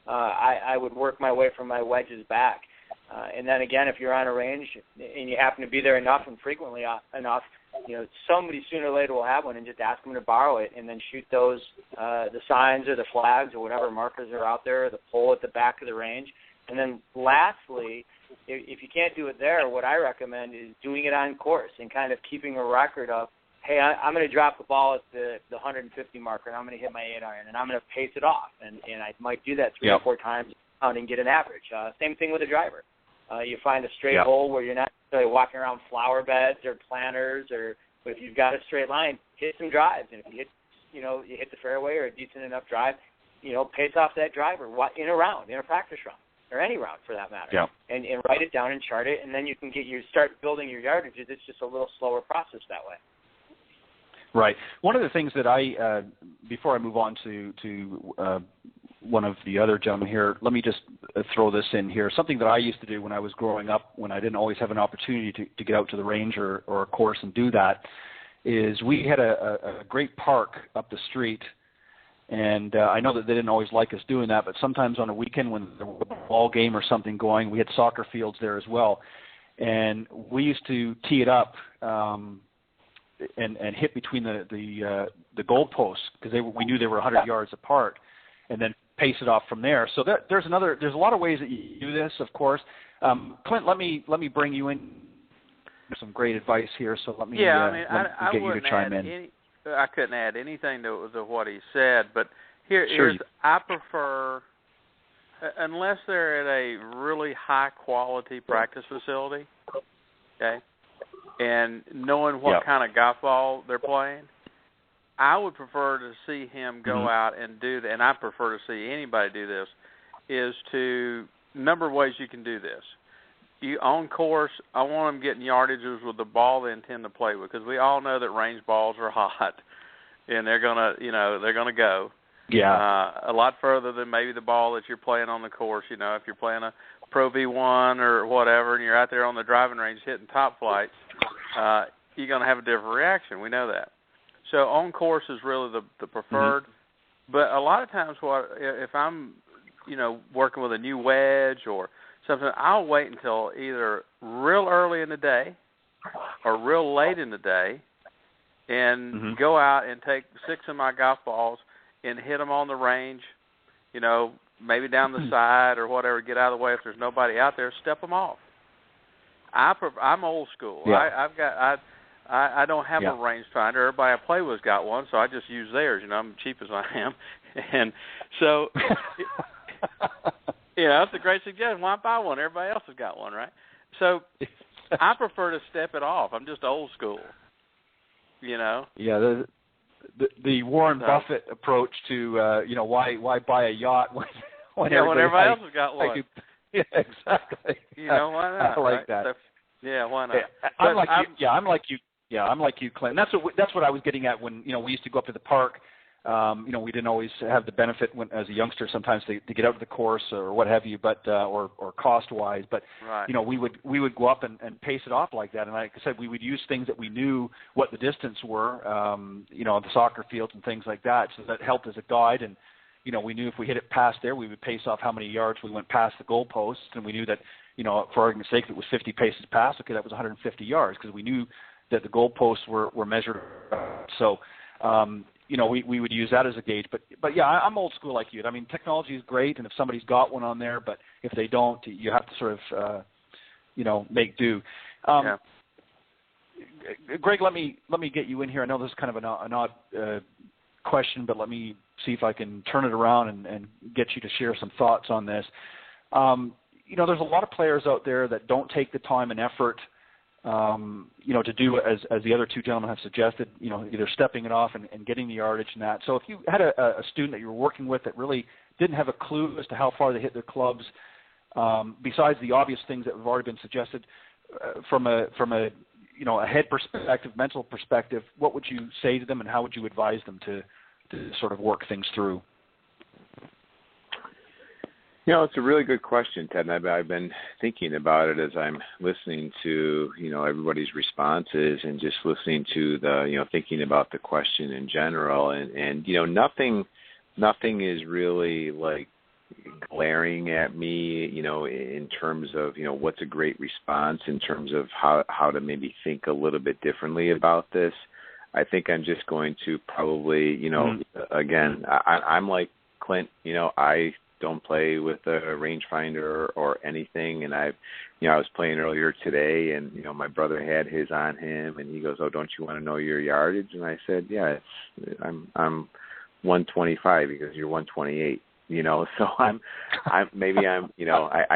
I would work my way from my wedges back. And then again, if you're on a range and you happen to be there enough and frequently enough, somebody sooner or later will have one, and just ask them to borrow it, and then shoot those the signs or the flags or whatever markers are out there, or the pole at the back of the range. And then lastly, if you can't do it there, what I recommend is doing it on course and kind of keeping a record of, hey, I'm going to drop the ball at the 150 marker, and I'm going to hit my 8 iron, and I'm going to pace it off, and I might do that 3 or 4 times and get an average. Same thing with a driver. You find a straight hole where you're not really walking around flower beds or planters, but if you've got a straight line, hit some drives, and if you hit, you hit the fairway or a decent enough drive, pace off that driver in a practice round, or any round for that matter, and write it down and chart it, and then you can start building your yardages. It's just a little slower process that way. Right. One of the things that I, before I move on to one of the other gentlemen here, let me just throw this in here. Something that I used to do when I was growing up, when I didn't always have an opportunity to get out to the range or a course and do that, is we had a great park up the street. And I know that they didn't always like us doing that, but sometimes on a weekend when there was a ball game or something going, we had soccer fields there as well. And we used to tee it up and hit between the goalposts, because we knew they were 100 yards apart, and then pace it off from there. So there's a lot of ways that you do this, of course. Clint, let me bring you in. Some great advice here, so let me get you to chime in. I couldn't add anything to what he said, but here's I prefer, unless they're at a really high quality practice facility, okay, and knowing what kind of golf ball they're playing, I would prefer to see him go out and do that, and I prefer to see anybody do this, is to, number of ways you can do this. You on course, I want them getting yardages with the ball they intend to play with, because we all know that range balls are hot, and they're gonna go a lot further than maybe the ball that you're playing on the course. If you're playing a Pro V1 or whatever, and you're out there on the driving range hitting top flights, you're gonna have a different reaction. We know that. So on course is really the preferred. But a lot of times, if I'm working with a new wedge or something, I'll wait until either real early in the day or real late in the day and go out and take 6 of my golf balls and hit them on the range, maybe down the side or whatever, get out of the way. If there's nobody out there, step them off. I'm old school. Yeah. I don't have a rangefinder. Everybody I play with got one, so I just use theirs. I'm cheap as I am. And so... that's a great suggestion. Why buy one? Everybody else has got one, right? So I prefer to step it off. I'm just old school, Yeah, the Warren Buffett approach to, why buy a yacht when everybody else has got one. Yeah, exactly. Why not? I like that. So, why not? I'm like you, Clint. That's what I was getting at when we used to go up to the park We didn't always have the benefit as a youngster sometimes to get out to the course or what have you, but or cost-wise. But right. we would go up and pace it off like that. And like I said, we would use things that we knew what the distance were, the soccer fields and things like that. So that helped as a guide. And we knew if we hit it past there, we would pace off how many yards we went past the goalposts. And we knew that, for argument's sake, if it was 50 paces past, okay, that was 150 yards because we knew that the goalposts were measured. So. We would use that as a gauge, but yeah, I'm old school like you. I mean, technology is great, and if somebody's got one on there, but if they don't, you have to sort of, make do. Yeah. Greg, let me get you in here. I know this is kind of an odd question, but let me see if I can turn it around and get you to share some thoughts on this. There's a lot of players out there that don't take the time and effort to do as the other two gentlemen have suggested, either stepping it off and getting the yardage and that. So if you had a student that you were working with that really didn't have a clue as to how far they hit their clubs, besides the obvious things that have already been suggested, from a head perspective, mental perspective, what would you say to them and how would you advise them to sort of work things through? It's a really good question, Ted, and I've been thinking about it as I'm listening to, everybody's responses and just listening to the, thinking about the question in general. And nothing is really like glaring at me, in terms of, what's a great response in terms of how to maybe think a little bit differently about this. I think I'm just going to probably, again, I'm like Clint, I don't play with a rangefinder or anything. And I was playing earlier today, and my brother had his on him, and he goes, "Oh, don't you want to know your yardage?" And I said, "Yeah, I'm 125." He goes, "You're 128." So I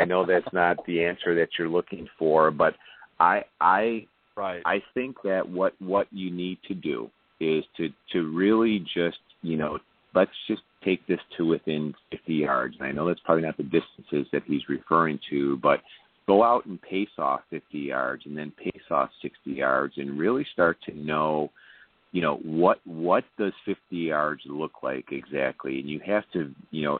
know that's not the answer that you're looking for, but I think that what you need to do is to really just let's just take this to within 50 yards. And I know that's probably not the distances that he's referring to, but go out and pace off 50 yards and then pace off 60 yards and really start to know, what does 50 yards look like exactly? And you have to,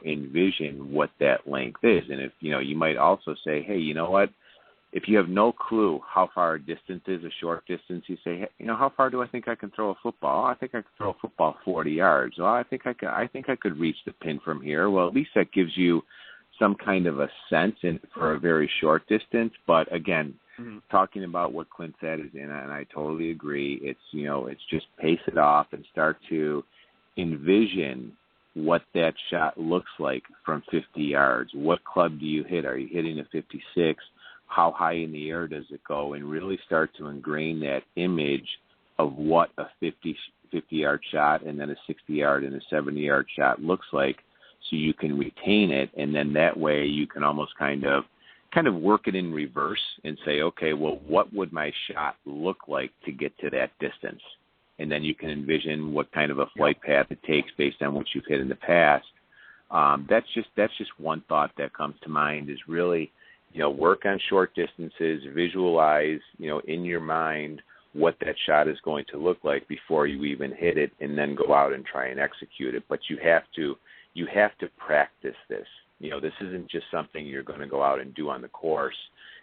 envision what that length is. And if, you might also say, hey, you know what? If you have no clue how far a distance is, a short distance, you say, hey, how far do I think I can throw a football? I think I can throw a football 40 yards. Well, I think I could reach the pin from here. Well, at least that gives you some kind of a sense for a very short distance. But again, talking about what Clint said and I totally agree. It's just pace it off and start to envision what that shot looks like from 50 yards. What club do you hit? Are you hitting a 56? How high in the air does it go? And really start to ingrain that image of what a 50-yard shot and then a 60-yard and a 70-yard shot looks like, so you can retain it. And then that way you can almost kind of work it in reverse and say, okay, well, what would my shot look like to get to that distance? And then you can envision what kind of a flight path it takes based on what you've hit in the past. That's just one thought that comes to mind, is really, work on short distances, visualize, in your mind what that shot is going to look like before you even hit it, and then go out and try and execute it. But you have to practice this. This isn't just something you're going to go out and do on the course.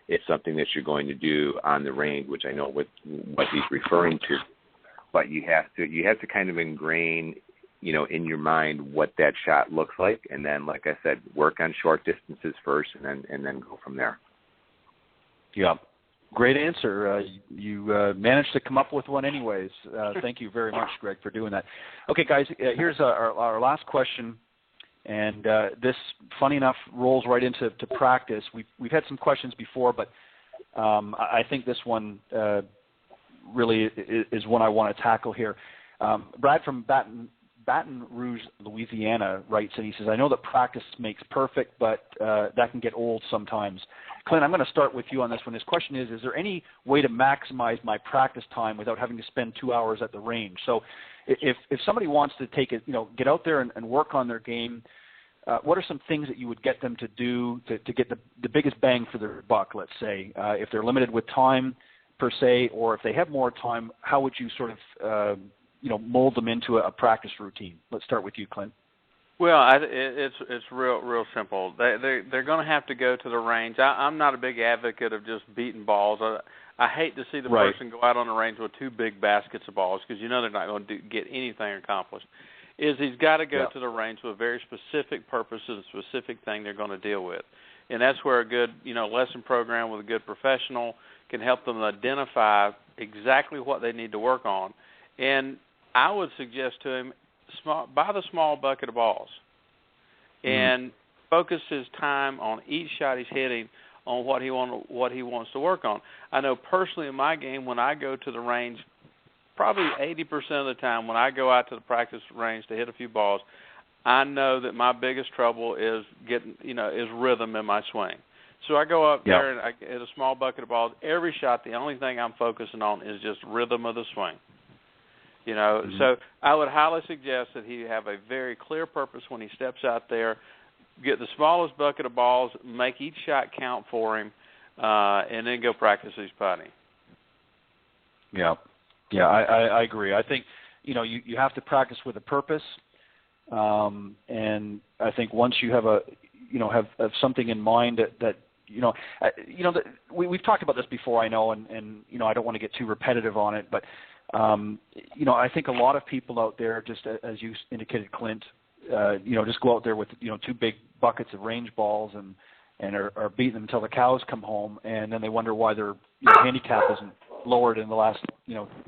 It's something that you're going to do on the range, which I know what he's referring to. But you have to kind of ingrain, in your mind what that shot looks like, and then, like I said, work on short distances first, and then go from there. Yeah, great answer. You managed to come up with one, anyways. Thank you very much, Greg, for doing that. Okay, guys, here's our last question, and this, funny enough, rolls right into practice. We've had some questions before, but I think this one really is one I want to tackle here. Brad from Baton Rouge, Louisiana, writes, and he says, I know that practice makes perfect, but that can get old sometimes. Clint, I'm going to start with you on this one. His question is there any way to maximize my practice time without having to spend 2 hours at the range? So if somebody wants to take it, get out there and work on their game, what are some things that you would get them to do to get the biggest bang for their buck, let's say? If they're limited with time, per se, or if they have more time, how would you sort of mold them into a practice routine? Let's start with you, Clint. Well, it's real simple. They're going to have to go to the range. I'm not a big advocate of just beating balls. I hate to see the person go out on the range with two big baskets of balls because they're not going to get anything accomplished. He's got to go to the range with a very specific purpose and a specific thing they're going to deal with. And that's where a good lesson program with a good professional can help them identify exactly what they need to work on. And I would suggest to him, buy the small bucket of balls and focus his time on each shot he's hitting on what he wants to work on. I know personally in my game, when I go to the range, probably 80% of the time when I go out to the practice range to hit a few balls, I know that my biggest trouble is is rhythm in my swing. So I go up there and I hit a small bucket of balls. Every shot, the only thing I'm focusing on is just rhythm of the swing. So I would highly suggest that he have a very clear purpose when he steps out there, get the smallest bucket of balls, make each shot count for him, and then go practice his putting. Yeah, I agree. I think, you have to practice with a purpose, and I think once you have have something in mind that we've talked about this before, I know, and I don't want to get too repetitive on it, but I think a lot of people out there, just as you indicated, Clint, just go out there with two big buckets of range balls and are beating them until the cows come home, and then they wonder why their handicap isn't lowered in the last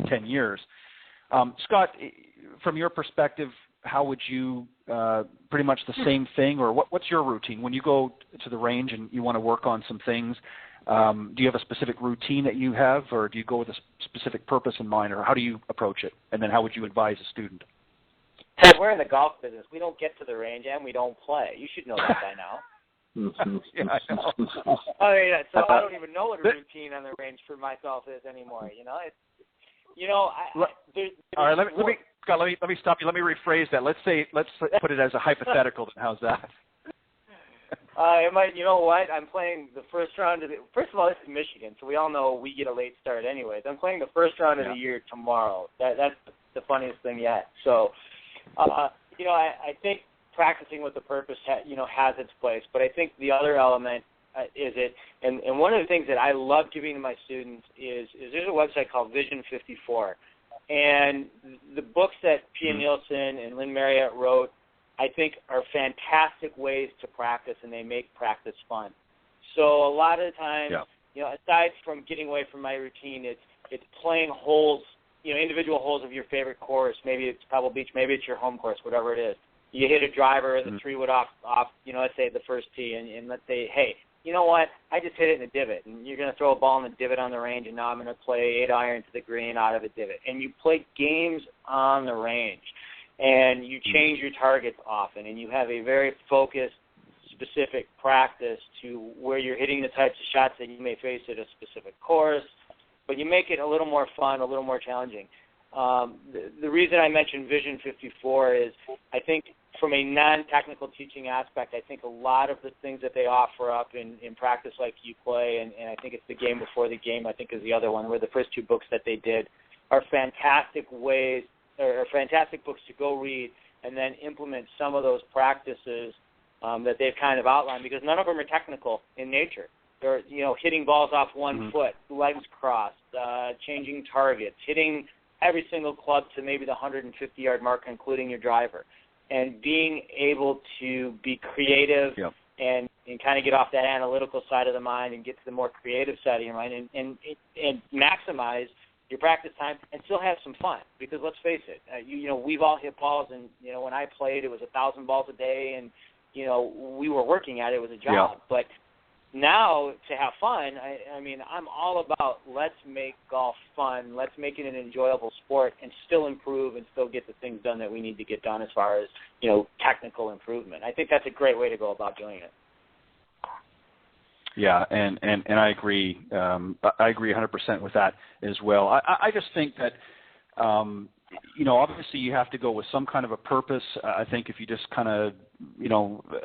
10 years. Scott, from your perspective, how would you pretty much the same thing, or what's your routine when you go to the range and you want to work on some things? Do you have a specific routine that you have, or do you go with a specific purpose in mind, or how do you approach it? And then how would you advise a student? Ted, we're in the golf business. We don't get to the range and we don't play. You should know that by now. Yeah, I know. So I don't even know what a routine on the range for myself is anymore. All right, let me stop you. Let me rephrase that. Let's put it as a hypothetical. How's that? It might. You know what? I'm playing the first round of first of all, this is Michigan, so we all know we get a late start anyways. I'm playing the first round of the year tomorrow. That's the funniest thing yet. So, I think practicing with the purpose, has its place. But I think the other element and one of the things that I love giving to my students is there's a website called Vision 54, and the books that Pia Nielsen and Lynn Marriott wrote, I think, are fantastic ways to practice, and they make practice fun. So a lot of the times, aside from getting away from my routine, it's playing holes, individual holes of your favorite course. Maybe it's Pebble Beach, maybe it's your home course, whatever it is. You hit a driver, the 3-wood off, let's say the first tee, and let's say, hey, you know what? I just hit it in a divot, and you're going to throw a ball in the divot on the range, and now I'm going to play 8-iron to the green out of a divot. And you play games on the range, and you change your targets often, and you have a very focused, specific practice to where you're hitting the types of shots that you may face at a specific course, but you make it a little more fun, a little more challenging. The reason I mentioned Vision 54 is I think from a non-technical teaching aspect, I think a lot of the things that they offer up in practice like You Play, and I think it's The Game Before the Game, I think is the other one, were the first two books that they did, are fantastic ways, or fantastic books to go read and then implement some of those practices that they've kind of outlined, because none of them are technical in nature. They're, hitting balls off one foot, legs crossed, changing targets, hitting every single club to maybe the 150-yard mark, including your driver, and being able to be creative and kind of get off that analytical side of the mind and get to the more creative side of your mind and maximize your practice time and still have some fun. Because let's face it, we've all hit balls, and when I played, it was 1,000 balls a day, and we were working at it. It was a job, but now to have fun, I mean, I'm all about let's make golf fun, let's make it an enjoyable sport, and still improve and still get the things done that we need to get done as far as technical improvement. I think that's a great way to go about doing it. Yeah, and I agree. I agree 100% with that as well. I just think that obviously you have to go with some kind of a purpose. I think if you just kind of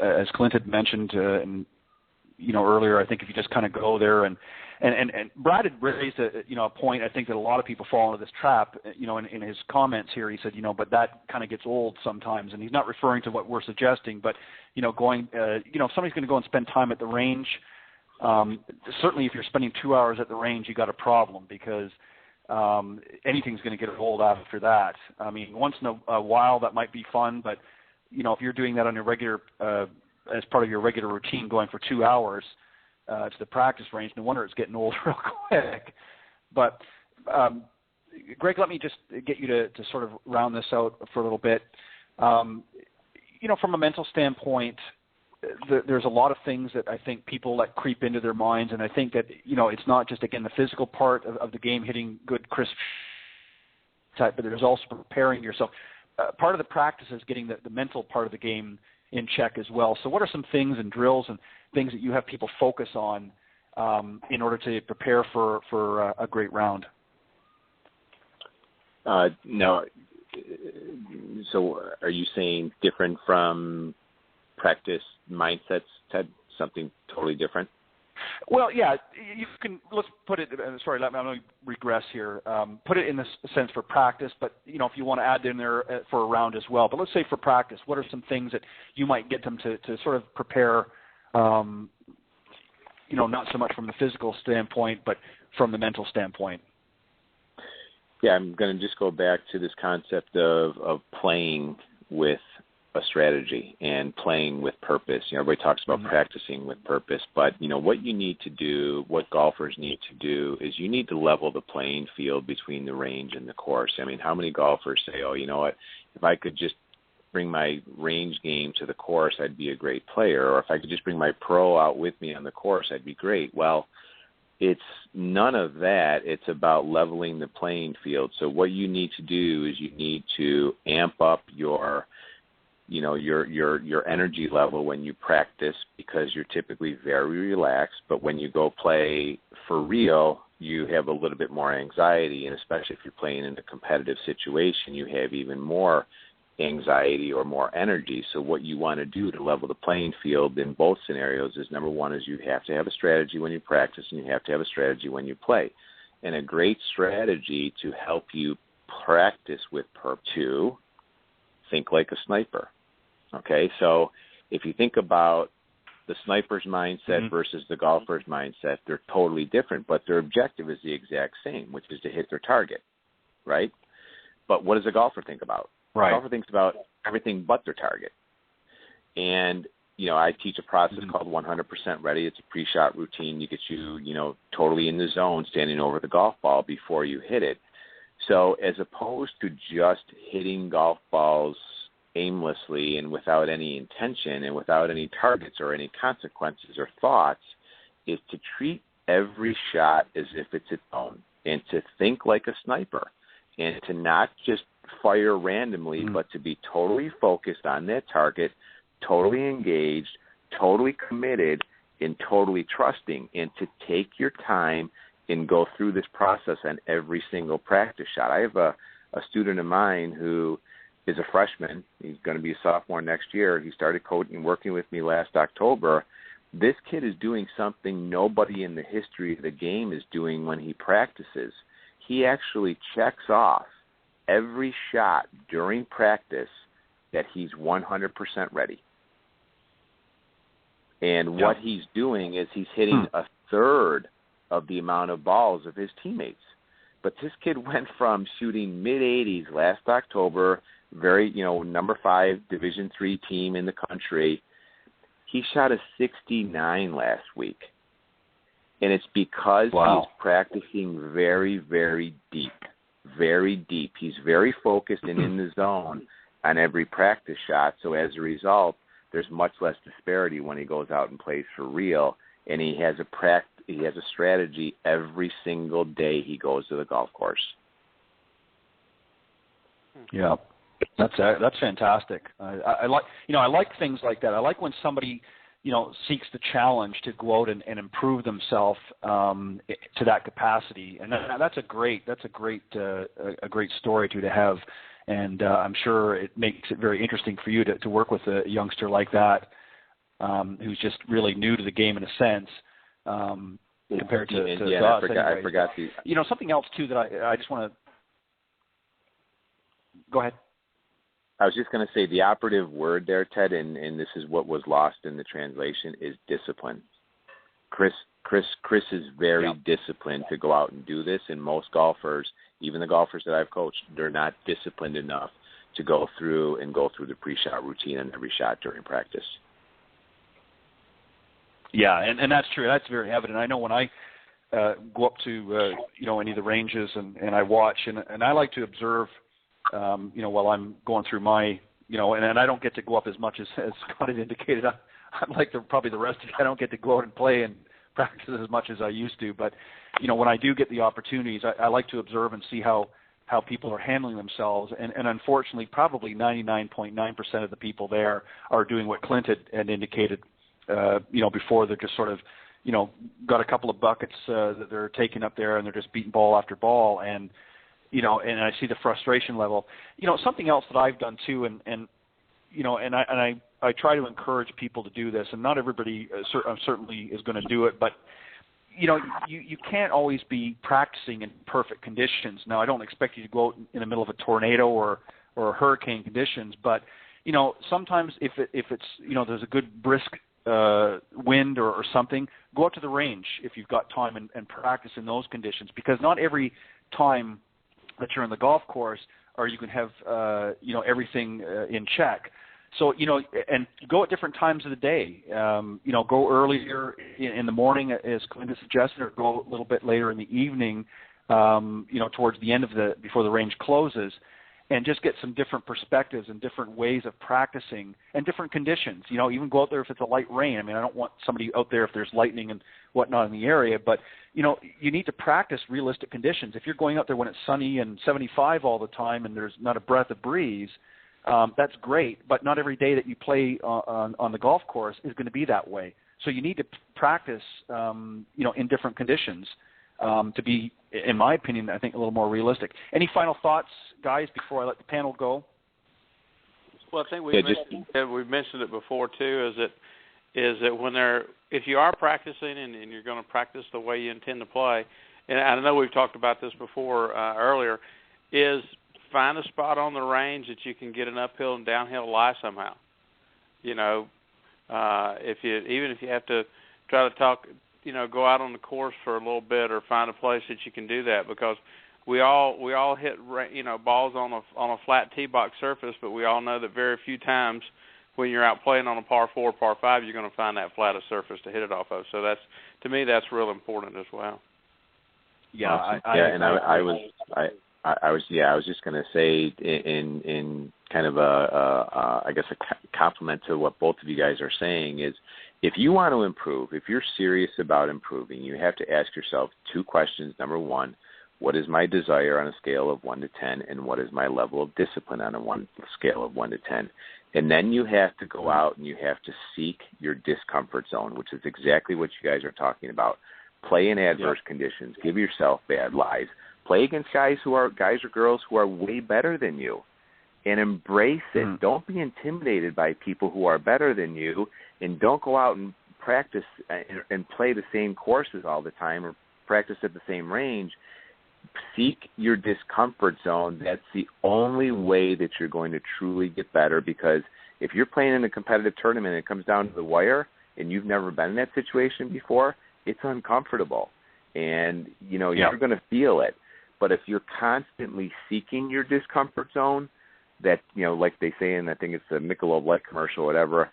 as Clint had mentioned and earlier, I think if you just kind of go there and And Brad had raised a point. I think that a lot of people fall into this trap. In his comments here, he said, but that kind of gets old sometimes, and he's not referring to what we're suggesting. But going, if somebody's going to go and spend time at the range, certainly if you're spending 2 hours at the range, you got a problem, because anything's going to get old after that. I mean, once in a while that might be fun, but if you're doing that on your regular, as part of your regular routine, going for 2 hours to the practice range, no wonder it's getting old real quick. But Greg, let me just get you to sort of round this out for a little bit. From a mental standpoint, there's a lot of things that I think people let creep into their minds, and I think that it's not just, again, the physical part of the game, hitting good crisp type, but there's also preparing yourself. Part of the practice is getting the mental part of the game in check as well. So what are some things and drills and things that you have people focus on in order to prepare for a great round? No. So are you saying different from practice mindsets, Ted? Something totally different? Well, yeah, you can. Let's put it. Sorry, I'm going to regress here. Put it in the sense for practice, but if you want to add in there for a round as well. But let's say for practice, what are some things that you might get them to sort of prepare? Not so much from the physical standpoint, but from the mental standpoint. Yeah, I'm going to just go back to this concept of playing with a strategy and playing with purpose. Everybody talks about practicing with purpose, but what you need to do, what golfers need to do, is you need to level the playing field between the range and the course. I mean, how many golfers say, "Oh, you know what? If I could just bring my range game to the course, I'd be a great player," or "If I could just bring my pro out with me on the course, I'd be great." Well, it's none of that. It's about leveling the playing field. So what you need to do is you need to amp up your energy level when you practice, because you're typically very relaxed. But when you go play for real, you have a little bit more anxiety, and especially if you're playing in a competitive situation, you have even more anxiety or more energy. So what you want to do to level the playing field in both scenarios is, number one, is you have to have a strategy when you practice, and you have to have a strategy when you play. And a great strategy to help you practice with purpose, to think like a sniper. Okay, so if you think about the sniper's mindset versus the golfer's mindset, they're totally different, but their objective is the exact same, which is to hit their target, right? But what does a golfer think about? Right. A golfer thinks about everything but their target. And, I teach a process called 100% Ready. It's a pre-shot routine. You get you, totally in the zone, standing over the golf ball before you hit it. So as opposed to just hitting golf balls aimlessly and without any intention and without any targets or any consequences or thoughts, is to treat every shot as if it's its own, and to think like a sniper, and to not just fire randomly, but to be totally focused on that target, totally engaged, totally committed, and totally trusting, and to take your time and go through this process on every single practice shot. I have a student of mine who is a freshman. He's going to be a sophomore next year. He started coaching and working with me last October. This kid is doing something nobody in the history of the game is doing when he practices. He actually checks off every shot during practice that he's 100% ready. And what he's doing is he's hitting a third of the amount of balls of his teammates. But this kid went from shooting mid-80s last October, very, number 5 Division III team in the country. He shot a 69 last week. And it's because he's practicing very, very deep, very deep. He's very focused and in the zone on every practice shot. So as a result, there's much less disparity when he goes out and plays for real. And he has a strategy every single day he goes to the golf course. Yeah, that's fantastic. I like things like that. I like when somebody seeks the challenge to go out and improve themselves to that capacity, and that's a great story to have. And I'm sure it makes it very interesting for you to work with a youngster like that, who's just really new to the game in a sense. compared to us. I forgot the. Something else too that I just want to. Go ahead. I was just going to say the operative word there, Ted, and this is what was lost in the translation, is discipline. Chris is very disciplined to go out and do this, and most golfers, even the golfers that I've coached, they're not disciplined enough to go through the pre-shot routine on every shot during practice. Yeah, and that's true. That's very evident. I know when I go up to any of the ranges and I watch, and I like to observe, while I'm going through my, and I don't get to go up as much as Scott had indicated. I'm like probably the rest of you. I don't get to go out and play and practice as much as I used to. But, when I do get the opportunities, I like to observe and see how people are handling themselves. And unfortunately, probably 99.9% of the people there are doing what Clint had indicated, before. They're just sort of, got a couple of buckets that they're taking up there, and they're just beating ball after ball. And I see the frustration level. Something else that I've done too, and I try to encourage people to do this, and not everybody certainly is going to do it, but you can't always be practicing in perfect conditions. Now, I don't expect you to go out in the middle of a tornado or hurricane conditions, but sometimes if it's there's a good brisk wind or something, go out to the range if you've got time and practice in those conditions, because not every time that you're in the golf course or you can have everything in check. So, and go at different times of the day. Go earlier in the morning, as Clint suggested, or go a little bit later in the evening, towards the end of before the range closes, and just get some different perspectives and different ways of practicing and different conditions. Even go out there if it's a light rain. I mean, I don't want somebody out there if there's lightning and whatnot in the area, but, you need to practice realistic conditions. If you're going out there when it's sunny and 75 all the time and there's not a breath of breeze, that's great, but not every day that you play on the golf course is going to be that way. So you need to practice, in different conditions to be, in my opinion, I think a little more realistic. Any final thoughts, guys, before I let the panel go? Well, I think we've mentioned it before too. Is that if you are practicing and you're going to practice the way you intend to play, and I know we've talked about this before earlier, is find a spot on the range that you can get an uphill and downhill lie somehow. If you have to try to talk, go out on the course for a little bit or find a place that you can do that, because we all hit balls on a flat tee box surface, but we all know that very few times when you're out playing on a par 4, par 5, you're going to find that flattest surface to hit it off of. So to me that's real important as well. Yeah, I was just going to say in kind of a compliment to what both of you guys are saying is, if you want to improve, if you're serious about improving, you have to ask yourself 2 questions. Number 1, what is my desire on a scale of 1 to 10, and what is my level of discipline on a scale of 1 to 10? And then you have to go out and you have to seek your discomfort zone, which is exactly what you guys are talking about. Play in adverse conditions. Give yourself bad lies. Play against guys or girls who are way better than you, and embrace it. Don't be intimidated by people who are better than you, and don't go out and practice and play the same courses all the time or practice at the same range. Seek your discomfort zone. That's the only way that you're going to truly get better, because if you're playing in a competitive tournament and it comes down to the wire and you've never been in that situation before, it's uncomfortable, and you're going to feel it. But if you're constantly seeking your discomfort zone, that, like they say, and I think it's a Michelob Light commercial or whatever,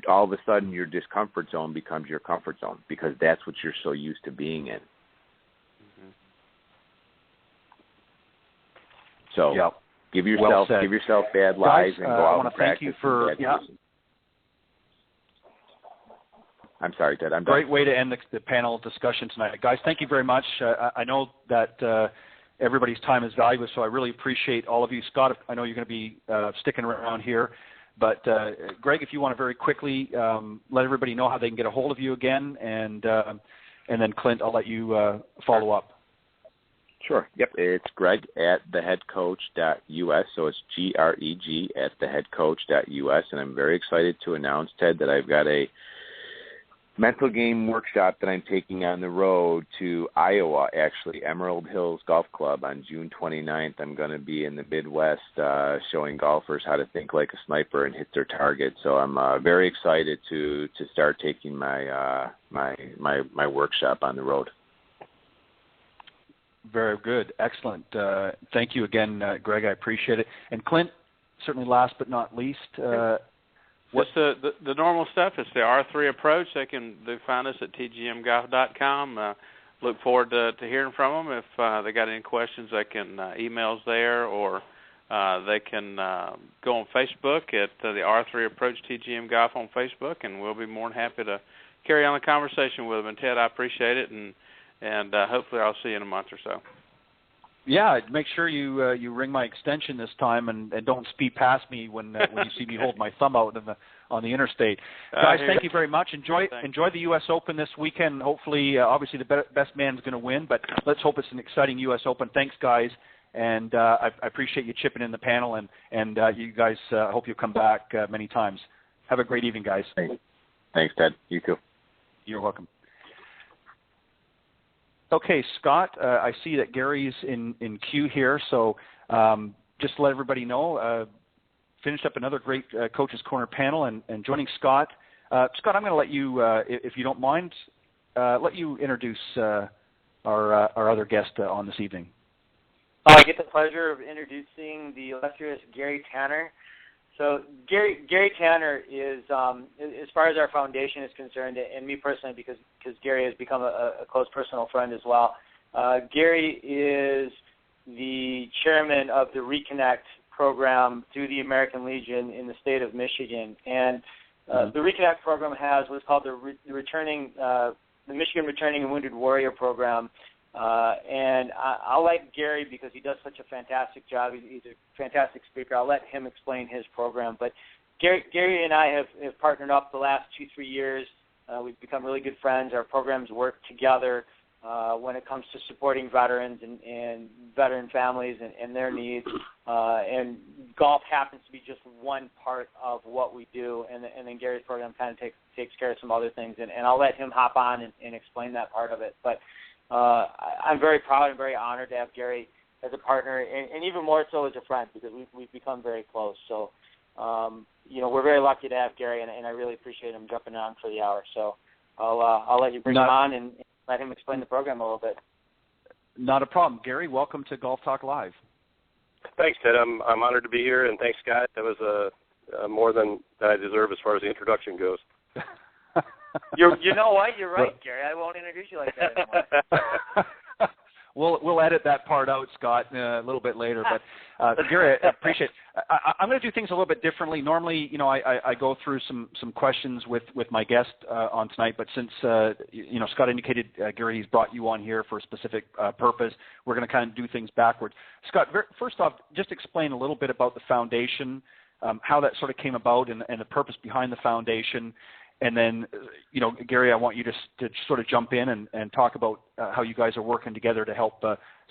all of a sudden your discomfort zone becomes your comfort zone, because that's what you're so used to being in. So give yourself bad lies, guys, and go out and practice. Thank you for. I'm sorry, Ted. I'm done. Great way to end the panel discussion tonight. Guys, thank you very much. I know that everybody's time is valuable, so I really appreciate all of you. Scott, I know you're going to be sticking around here. But, Greg, if you want to very quickly let everybody know how they can get a hold of you again, and then, Clint, I'll let you follow up. Sure. Yep. It's Greg at theheadcoach.us. So it's GREG at theheadcoach.us. And I'm very excited to announce, Ted, that I've got a mental game workshop that I'm taking on the road to Iowa, actually, Emerald Hills Golf Club on June 29th. I'm going to be in the Midwest showing golfers how to think like a sniper and hit their target. So I'm very excited to start taking my my workshop on the road. Very good. Excellent. Thank you again, Greg. I appreciate it. And Clint, certainly last but not least, what's the normal stuff? It's the R3 approach. They find us at tgmgolf.com. Look forward to hearing from them. If they got any questions, they can email us there, or they can go on Facebook at the R3 Approach TGM Golf on Facebook, and we'll be more than happy to carry on the conversation with them. And Ted, I appreciate it, and hopefully I'll see you in a month or so. Yeah, make sure you ring my extension this time, and don't speed past me when you see me hold my thumb out on the interstate. Guys, thank you very much. Enjoy the U.S. Open this weekend. Hopefully, obviously the best man's going to win, but let's hope it's an exciting U.S. Open. Thanks, guys, and I appreciate you chipping in the panel, and you guys, I hope you'll come back many times. Have a great evening, guys. Thanks, Ted. You too. You're welcome. Okay, Scott, I see that Gary's in queue here, so just to let everybody know, finished up another great Coach's Corner panel, and joining Scott. Scott, I'm going to let you, if you don't mind, let you introduce our other guest on this evening. I get the pleasure of introducing the illustrious Gary Tanner. So Gary Tanner is, as far as our foundation is concerned, and me personally, because Gary has become a close personal friend as well, Gary is the chairman of the Reconnect program through the American Legion in the state of Michigan. And the Reconnect program has what's called the Michigan Returning and Wounded Warrior program. And I'll let Gary, because he does such a fantastic job, he's a fantastic speaker, I'll let him explain his program. But Gary and I have partnered up the last 2-3 years. We've become really good friends. Our programs work together when it comes to supporting veterans and veteran families and their needs. And golf happens to be just one part of what we do. And then Gary's program kind of takes care of some other things. And I'll let him hop on and explain that part of it. But I'm very proud and very honored to have Gary as a partner, and even more so as a friend, because we've become very close. So, we're very lucky to have Gary, and I really appreciate him jumping on for the hour. So I'll let you bring him on and let him explain the program a little bit. Not a problem. Gary, welcome to Golf Talk Live. Thanks, Ted. I'm honored to be here, and thanks, Scott. That was more than I deserve as far as the introduction goes. You know what? You're right, Gary. I won't introduce you like that anymore. We'll edit that part out, Scott, a little bit later. But Gary, I appreciate it. I'm going to do things a little bit differently. Normally, I go through some questions with my guest on tonight. But since Scott indicated, Gary, he's brought you on here for a specific purpose, we're going to kind of do things backwards. Scott, first off, just explain a little bit about the foundation, how that sort of came about, and the purpose behind the foundation. And then, Gary, I want you to sort of jump in and talk about how you guys are working together to help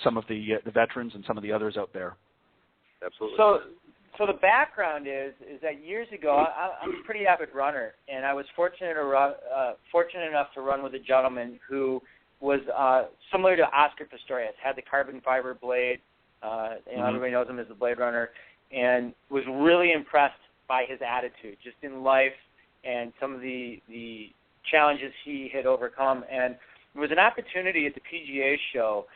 some of the veterans and some of the others out there. Absolutely. So the background is that years ago, I'm a pretty avid runner, and I was fortunate enough to run with a gentleman who was similar to Oscar Pistorius, had the carbon fiber blade. Everybody knows him as the Blade Runner, and was really impressed by his attitude, just in life, and some of the challenges he had overcome. And there was an opportunity at the PGA show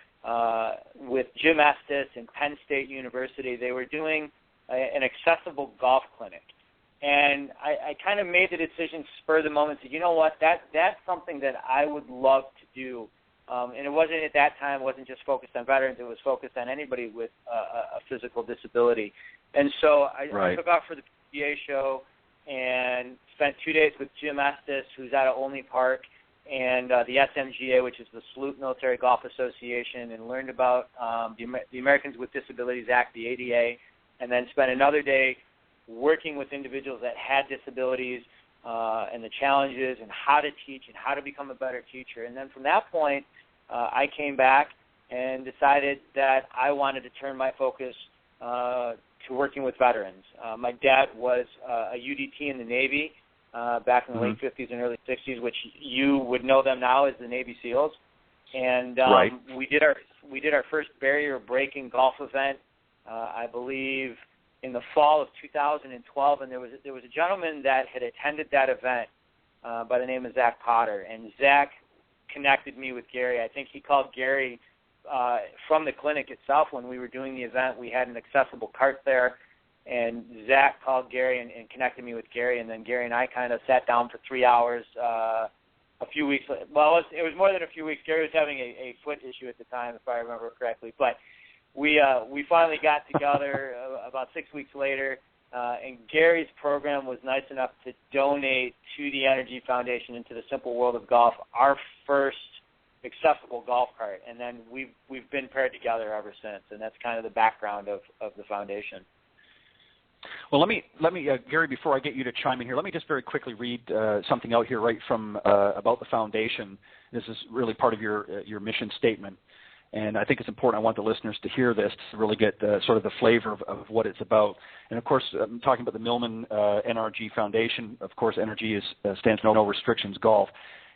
with Jim Estes and Penn State University. They were doing an accessible golf clinic. And I kind of made the decision, spur of the moment, said, you know what, that's something that I would love to do. And it wasn't at that time, it wasn't just focused on veterans, it was focused on anybody with a physical disability. And so I took off for the PGA show and spent 2 days with Jim Estes, who's out of Olney Park, and the SMGA, which is the Salute Military Golf Association, and learned about the Americans with Disabilities Act, the ADA, and then spent another day working with individuals that had disabilities and the challenges and how to teach and how to become a better teacher. And then from that point, I came back and decided that I wanted to turn my focus to working with veterans. My dad was a UDT in the Navy, back in the late 50s and early 60s, which you would know them now as the Navy SEALs. And we did our first barrier breaking golf event, I believe, in the fall of 2012. And there was a gentleman that had attended that event by the name of Zach Potter, and Zach connected me with Gary. I think he called Gary from the clinic itself when we were doing the event. We had an accessible cart there, and Zach called Gary and connected me with Gary, and then Gary and I kind of sat down for 3 hours a few weeks. Well, it was more than a few weeks. Gary was having a foot issue at the time, if I remember correctly. But we finally got together about 6 weeks later, and Gary's program was nice enough to donate to the N.R.G Foundation and to the Simple World of Golf our first accessible golf cart, and then we've been paired together ever since, and that's kind of the background of the foundation. Well, let me, Gary, before I get you to chime in here, let me just very quickly read something out here right from about the foundation. This is really part of your mission statement, and I think it's important. I want the listeners to hear this to really get sort of the flavor of what it's about. And of course, I'm talking about the Millman N.R.G Foundation. Of course, N.R.G stands for No Restrictions Golf.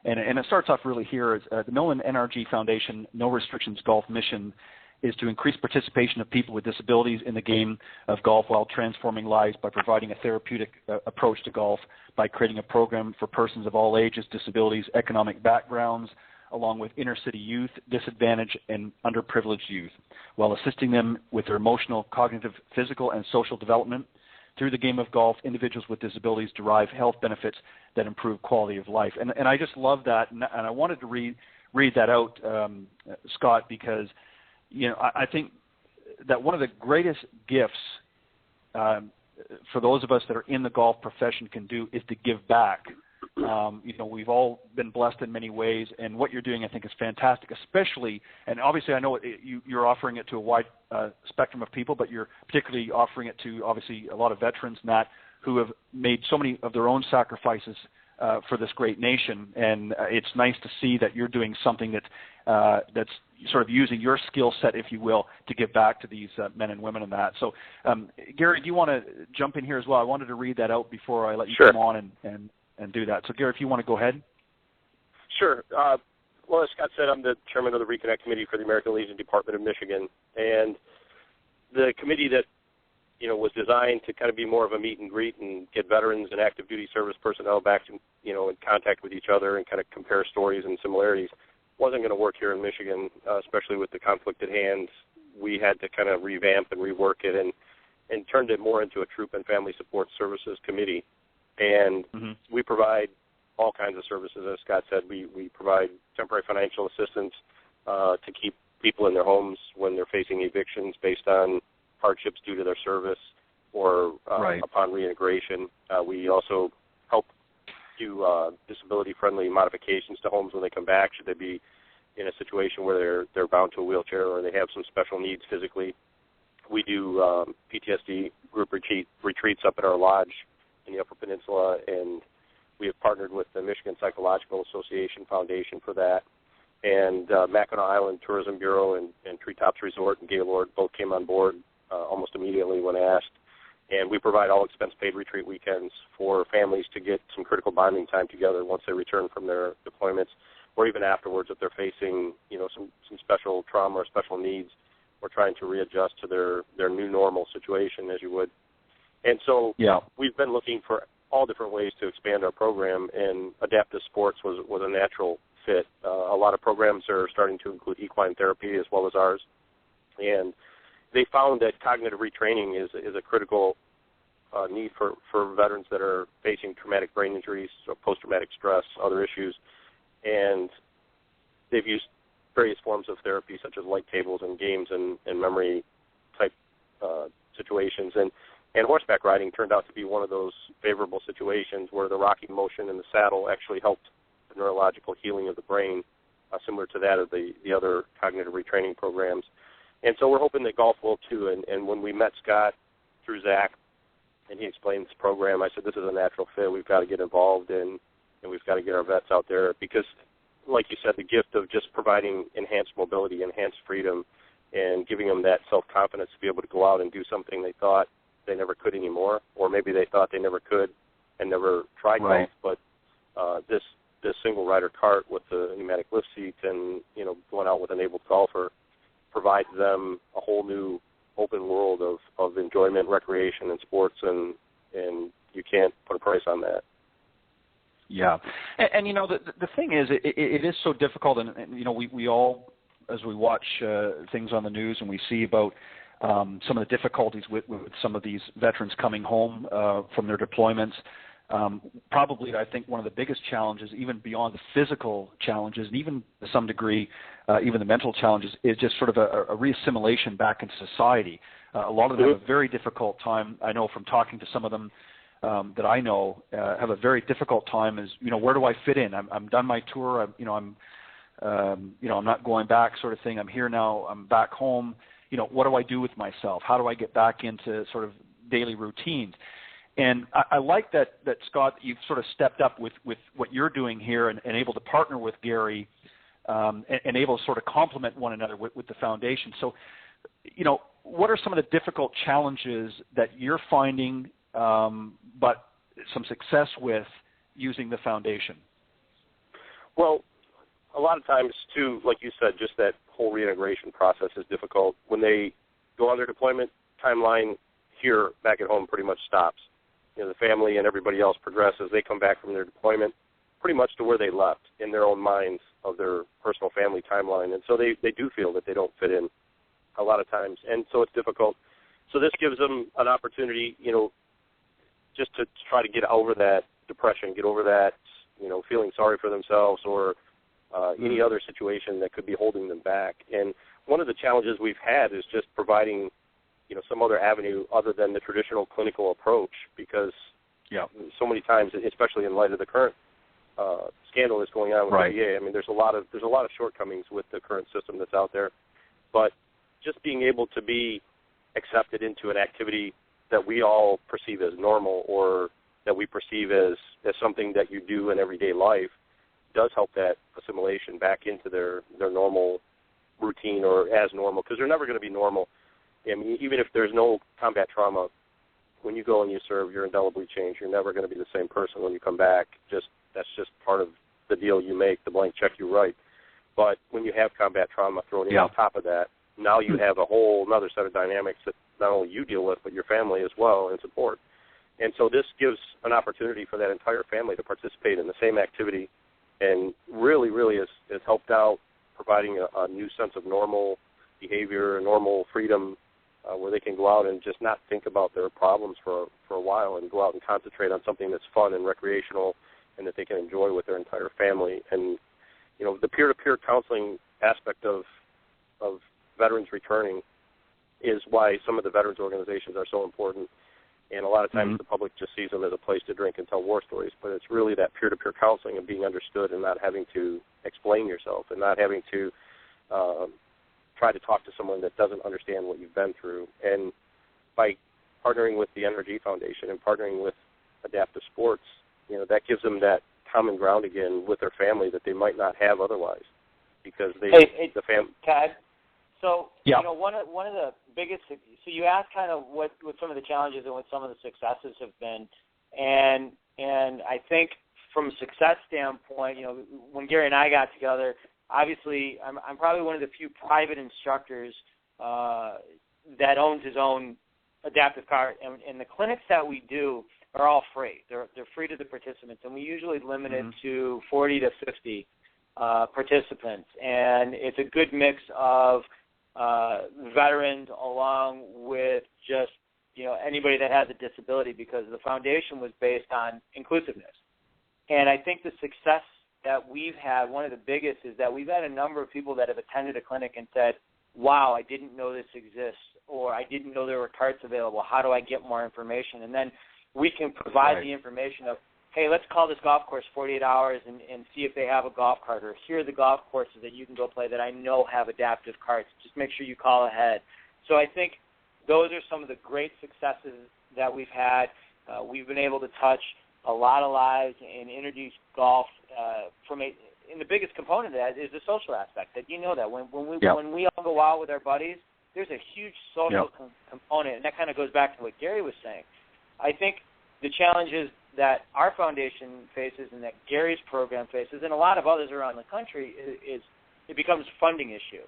And it starts off really here. The Millman N.R.G Foundation No Restrictions Golf mission is to increase participation of people with disabilities in the game of golf while transforming lives by providing a therapeutic approach to golf by creating a program for persons of all ages, disabilities, economic backgrounds, along with inner-city youth, disadvantaged, and underprivileged youth, while assisting them with their emotional, cognitive, physical, and social development. Through the game of golf, individuals with disabilities derive health benefits that improve quality of life. And I just love that, and I wanted to read that out, Scott, because I think that one of the greatest gifts for those of us that are in the golf profession can do is to give back. We've all been blessed in many ways, and what you're doing, I think, is fantastic, especially, and obviously I know you're offering it to a wide spectrum of people, but you're particularly offering it to, obviously, a lot of veterans, Matt, who have made so many of their own sacrifices for this great nation, and it's nice to see that you're doing something that's sort of using your skill set, if you will, to give back to these men and women in that. So, Gary, do you want to jump in here as well? I wanted to read that out before I let you come on and do that. So, Gary, if you want to go ahead. Sure. Well, as Scott said, I'm the chairman of the Reconnect Committee for the American Legion Department of Michigan, and the committee that was designed to kind of be more of a meet and greet and get veterans and active duty service personnel back to, in contact with each other and kind of compare stories and similarities, wasn't going to work here in Michigan, especially with the conflict at hand. We had to kind of revamp and rework it and turned it more into a troop and family support services committee. And we provide all kinds of services. As Scott said, we provide temporary financial assistance to keep people in their homes when they're facing evictions based on hardships due to their service or upon reintegration. We also help do disability-friendly modifications to homes when they come back, should they be in a situation where they're bound to a wheelchair or they have some special needs physically. We do PTSD group retreats up at our lodge in the Upper Peninsula, and we have partnered with the Michigan Psychological Association Foundation for that. And Mackinac Island Tourism Bureau and Treetops Resort and Gaylord both came on board almost immediately when asked. And we provide all expense-paid retreat weekends for families to get some critical bonding time together once they return from their deployments, or even afterwards if they're facing, some special trauma or special needs. We're trying to readjust to their new normal situation, as you would. And so we've been looking for all different ways to expand our program, and adaptive sports was a natural fit. A lot of programs are starting to include equine therapy as well as ours, and they found that cognitive retraining is a critical need for veterans that are facing traumatic brain injuries, so post-traumatic stress, other issues, and they've used various forms of therapy such as light tables and games and memory type situations, and horseback riding turned out to be one of those favorable situations where the rocking motion in the saddle actually helped the neurological healing of the brain, similar to that of the other cognitive retraining programs. And so we're hoping that golf will too. And when we met Scott through Zach and he explained this program, I said, this is a natural fit. We've got to get involved in, and we've got to get our vets out there because, like you said, the gift of just providing enhanced mobility, enhanced freedom, and giving them that self-confidence to be able to go out and do something they thought they never could anymore, or maybe they thought they never could and never tried golf, but this single rider cart with the pneumatic lift seat and going out with an able golfer provides them a whole new open world of enjoyment, recreation, and sports, and you can't put a price on that. Yeah, and the thing is, it is so difficult, and we all, as we watch things on the news and we see about some of the difficulties with some of these veterans coming home from their deployments. Probably, I think, one of the biggest challenges, even beyond the physical challenges, and even to some degree, even the mental challenges, is just sort of a reassimilation back into society. A lot of them have a very difficult time. I know from talking to some of them that I know have a very difficult time. Is where do I fit in? I'm done my tour. I'm not going back, sort of thing. I'm here now. I'm back home. What do I do with myself? How do I get back into sort of daily routines? And I like that Scott, you've sort of stepped up with what you're doing here and able to partner with Gary and able to sort of complement one another with the foundation. So, what are some of the difficult challenges that you're finding, but some success with using the foundation? Well, a lot of times, too, like you said, just that whole reintegration process is difficult. When they go on their deployment timeline here back at home pretty much stops. The family and everybody else progresses. They come back from their deployment pretty much to where they left in their own minds of their personal family timeline. And so they do feel that they don't fit in a lot of times. And so it's difficult. So this gives them an opportunity, just to try to get over that depression, get over that, feeling sorry for themselves or any other situation that could be holding them back. And one of the challenges we've had is just providing some other avenue other than the traditional clinical approach, because so many times, especially in light of the current scandal that's going on with PGA, I mean, there's a lot of shortcomings with the current system that's out there. But just being able to be accepted into an activity that we all perceive as normal or that we perceive as something that you do in everyday life does help that assimilation back into their normal routine or as normal, because they're never going to be normal. I mean, even if there's no combat trauma, when you go and you serve, you're indelibly changed. You're never going to be the same person when you come back. That's just part of the deal you make, the blank check you write. But when you have combat trauma thrown in on top of that, now you have a whole another set of dynamics that not only you deal with, but your family as well and support. And so this gives an opportunity for that entire family to participate in the same activity, and really, really has helped out providing a new sense of normal behavior, normal freedom, where they can go out and just not think about their problems for a while and go out and concentrate on something that's fun and recreational and that they can enjoy with their entire family. And, the peer-to-peer counseling aspect of veterans returning is why some of the veterans organizations are so important. And a lot of times the public just sees them as a place to drink and tell war stories, but it's really that peer-to-peer counseling and being understood and not having to explain yourself and not having to try to talk to someone that doesn't understand what you've been through. And by partnering with the N.R.G. Foundation and partnering with Adaptive Sports, that gives them that common ground again with their family that they might not have otherwise, because the family. Ted, so one of the biggest. So you asked kind of what some of the challenges and what some of the successes have been, and I think from a success standpoint, when Gary and I got together, obviously I'm probably one of the few private instructors that owns his own adaptive cart, and the clinics that we do are all free. They're free to the participants, and we usually limit it to 40 to 50 participants, and it's a good mix of veterans along with just anybody that has a disability, because the foundation was based on inclusiveness. And I think the success that we've had, one of the biggest, is that we've had a number of people that have attended a clinic and said, wow, I didn't know this exists, or I didn't know there were carts available. How do I get more information? And then we can provide the information of, hey, let's call this golf course 48 hours and see if they have a golf cart, or here are the golf courses that you can go play that I know have adaptive carts. Just make sure you call ahead. So I think those are some of the great successes that we've had. We've been able to touch a lot of lives and introduce golf and the biggest component of that is the social aspect. That that when we all go out with our buddies, there's a huge social component, and that kind of goes back to what Gary was saying. I think the challenge is that our foundation faces and that Gary's program faces and a lot of others around the country is it becomes a funding issue.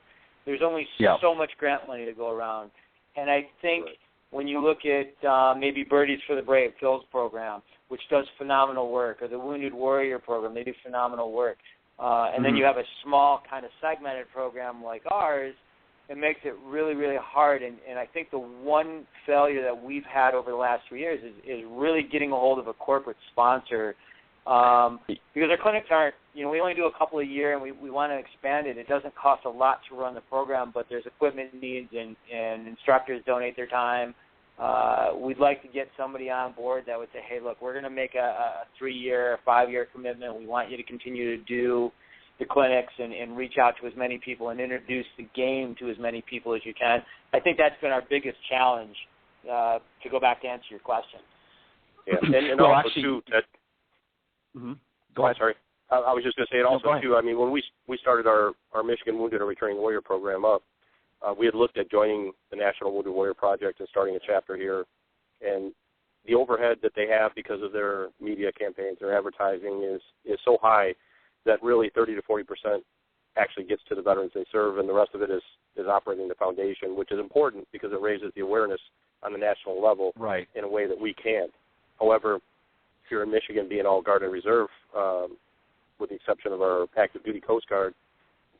There's only so much grant money to go around. And I think when you look at maybe Birdies for the Brave, Phil's program, which does phenomenal work, or the Wounded Warrior program, they do phenomenal work. And then you have a small kind of segmented program like ours, it makes it really, really hard. And I think the one failure that we've had over the last 3 years is really getting a hold of a corporate sponsor because our clinics aren't, we only do a couple a year and we want to expand it. It doesn't cost a lot to run the program, but there's equipment needs and instructors donate their time. We'd like to get somebody on board that would say, hey, look, we're going to make a 3-year, 5-year commitment. We want you to continue to do the clinics and reach out to as many people and introduce the game to as many people as you can. I think that's been our biggest challenge, to go back to answer your question. Yeah, and well, also, actually, too, that... Go ahead. Sorry. I was just going to say it also, too, I mean, when we started our Michigan Wounded and Returning Warrior program up, we had looked at joining the National Wounded Warrior Project and starting a chapter here, and the overhead that they have because of their media campaigns, their advertising is so high that really 30 to 40% actually gets to the veterans they serve, and the rest of it is operating the foundation, which is important because it raises the awareness on the national level in a way that we can't. However, here in Michigan, being all Guard and Reserve, with the exception of our active duty Coast Guard,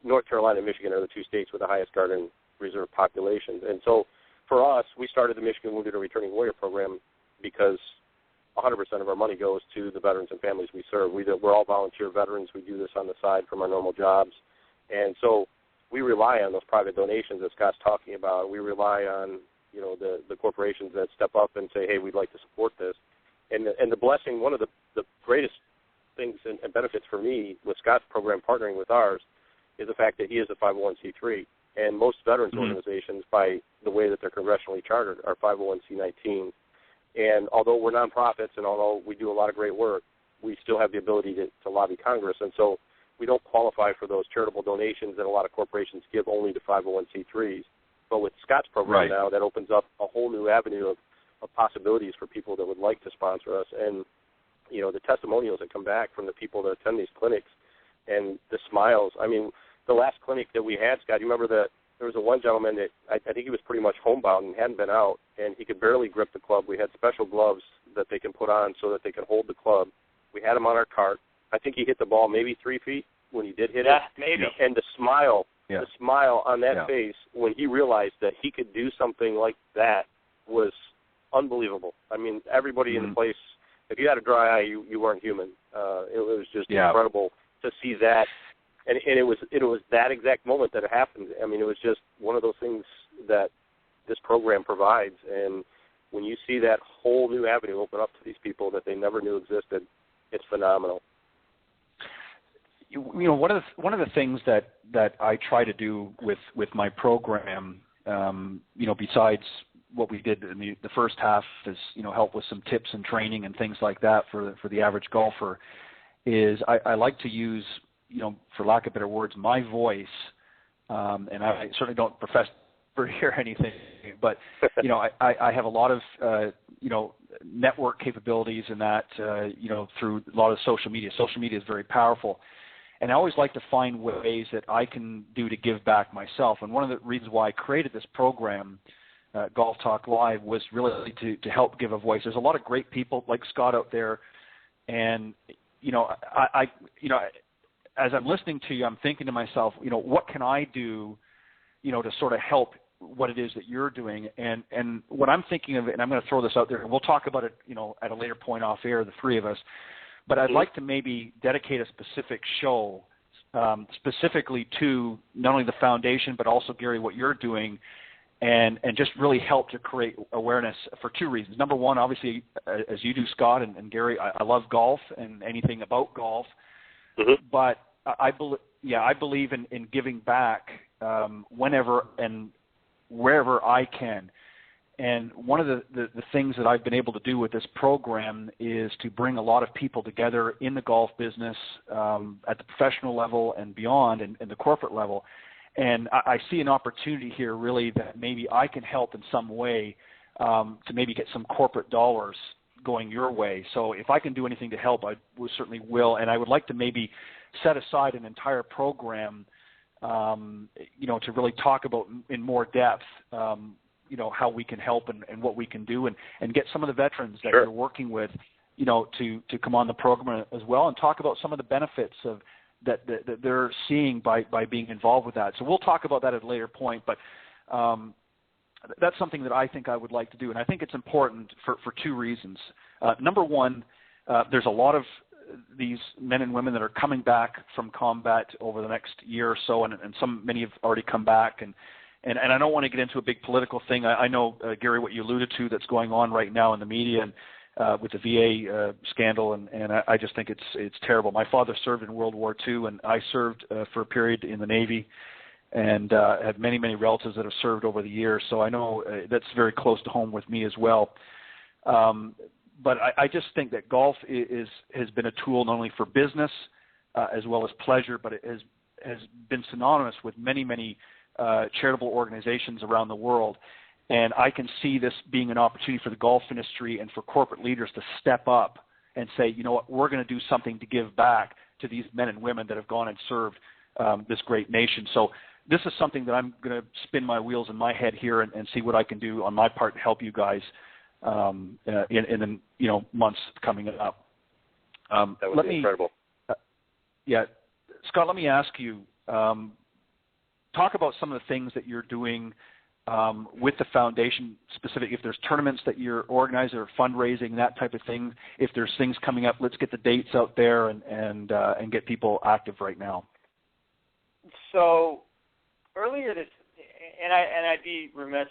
North Carolina and Michigan are the two states with the highest Guard and Reserve populations. And so for us, we started the Michigan Wounded and Returning Warrior program because 100% of our money goes to the veterans and families we serve. We're all volunteer veterans. We do this on the side from our normal jobs. And so we rely on those private donations that Scott's talking about. We rely on, the corporations that step up and say, hey, we'd like to support this. And the blessing, one of the greatest things and benefits for me with Scott's program partnering with ours is the fact that he is a 501c3. And most veterans organizations, by the way that they're congressionally chartered, are 501c19. And although we're nonprofits and although we do a lot of great work, we still have the ability to lobby Congress. And so we don't qualify for those charitable donations that a lot of corporations give only to 501c3s. But with Scott's program now, that opens up a whole new avenue of possibilities for people that would like to sponsor us. And, the testimonials that come back from the people that attend these clinics and the smiles. I mean, the last clinic that we had, Scott, you remember that there was one gentleman that I think he was pretty much homebound and hadn't been out, and he could barely grip the club. We had special gloves that they can put on so that they can hold the club. We had him on our cart. I think he hit the ball maybe 3 feet when he did hit it. Yeah, maybe. And the smile on that face when he realized that he could do something like that was unbelievable. I mean, everybody in the place, if you had a dry eye, you weren't human. It was just incredible to see that. And it was that exact moment that it happened. I mean, it was just one of those things that this program provides. And when you see that whole new avenue open up to these people that they never knew existed, it's phenomenal. One of the things that I try to do with my program, besides what we did in the first half is, help with some tips and training and things like that for the average golfer, is I like to use, for lack of better words, my voice, and I certainly don't profess to hear anything, but, I have a lot of, network capabilities and that, through a lot of social media. Social media is very powerful. And I always like to find ways that I can do to give back myself. And one of the reasons why I created this program, Golf Talk Live, was really to help give a voice. There's a lot of great people like Scott out there, and I as I'm listening to you, I'm thinking to myself, what can I do, to sort of help what it is that you're doing, and what I'm thinking of, and I'm going to throw this out there, and we'll talk about it, at a later point off air, the three of us. But I'd like to maybe dedicate a specific show specifically to not only the foundation, but also, Gary, what you're doing, and just really help to create awareness for two reasons. Number one, obviously, as you do, Scott, and Gary, I love golf and anything about golf. But I believe in giving back whenever and wherever I can. And one of the things that I've been able to do with this program is to bring a lot of people together in the golf business at the professional level and beyond, and the corporate level. And I see an opportunity here really that maybe I can help in some way to maybe get some corporate dollars going your way. So if I can do anything to help, I certainly will. And I would like to maybe set aside an entire program, to really talk about in more depth, how we can help and what we can do, and get some of the veterans that you're working with, to come on the program as well and talk about some of the benefits of that they're seeing by being involved with that. So we'll talk about that at a later point, but that's something that I think I would like to do, and I think it's important for two reasons. Number one, there's a lot of these men and women that are coming back from combat over the next year or so, and many have already come back, and I don't want to get into a big political thing. I know, Gary, what you alluded to that's going on right now in the media and with the VA scandal, and I just think it's terrible. My father served in World War II, and I served for a period in the Navy, and have many, many relatives that have served over the years, so I know that's very close to home with me as well. But I just think that golf has been a tool not only for business as well as pleasure, but it has been synonymous with many, many charitable organizations around the world. And I can see this being an opportunity for the golf industry and for corporate leaders to step up and say, you know what, we're going to do something to give back to these men and women that have gone and served this great nation. So this is something that I'm going to spin my wheels in my head here and see what I can do on my part to help you guys in the months coming up. That would be incredible. Scott, let me ask you, talk about some of the things that you're doing with the foundation, specific, if there's tournaments that you're organizing or fundraising, that type of thing. If there's things coming up, let's get the dates out there and get people active right now. So earlier this, and I'd be remiss,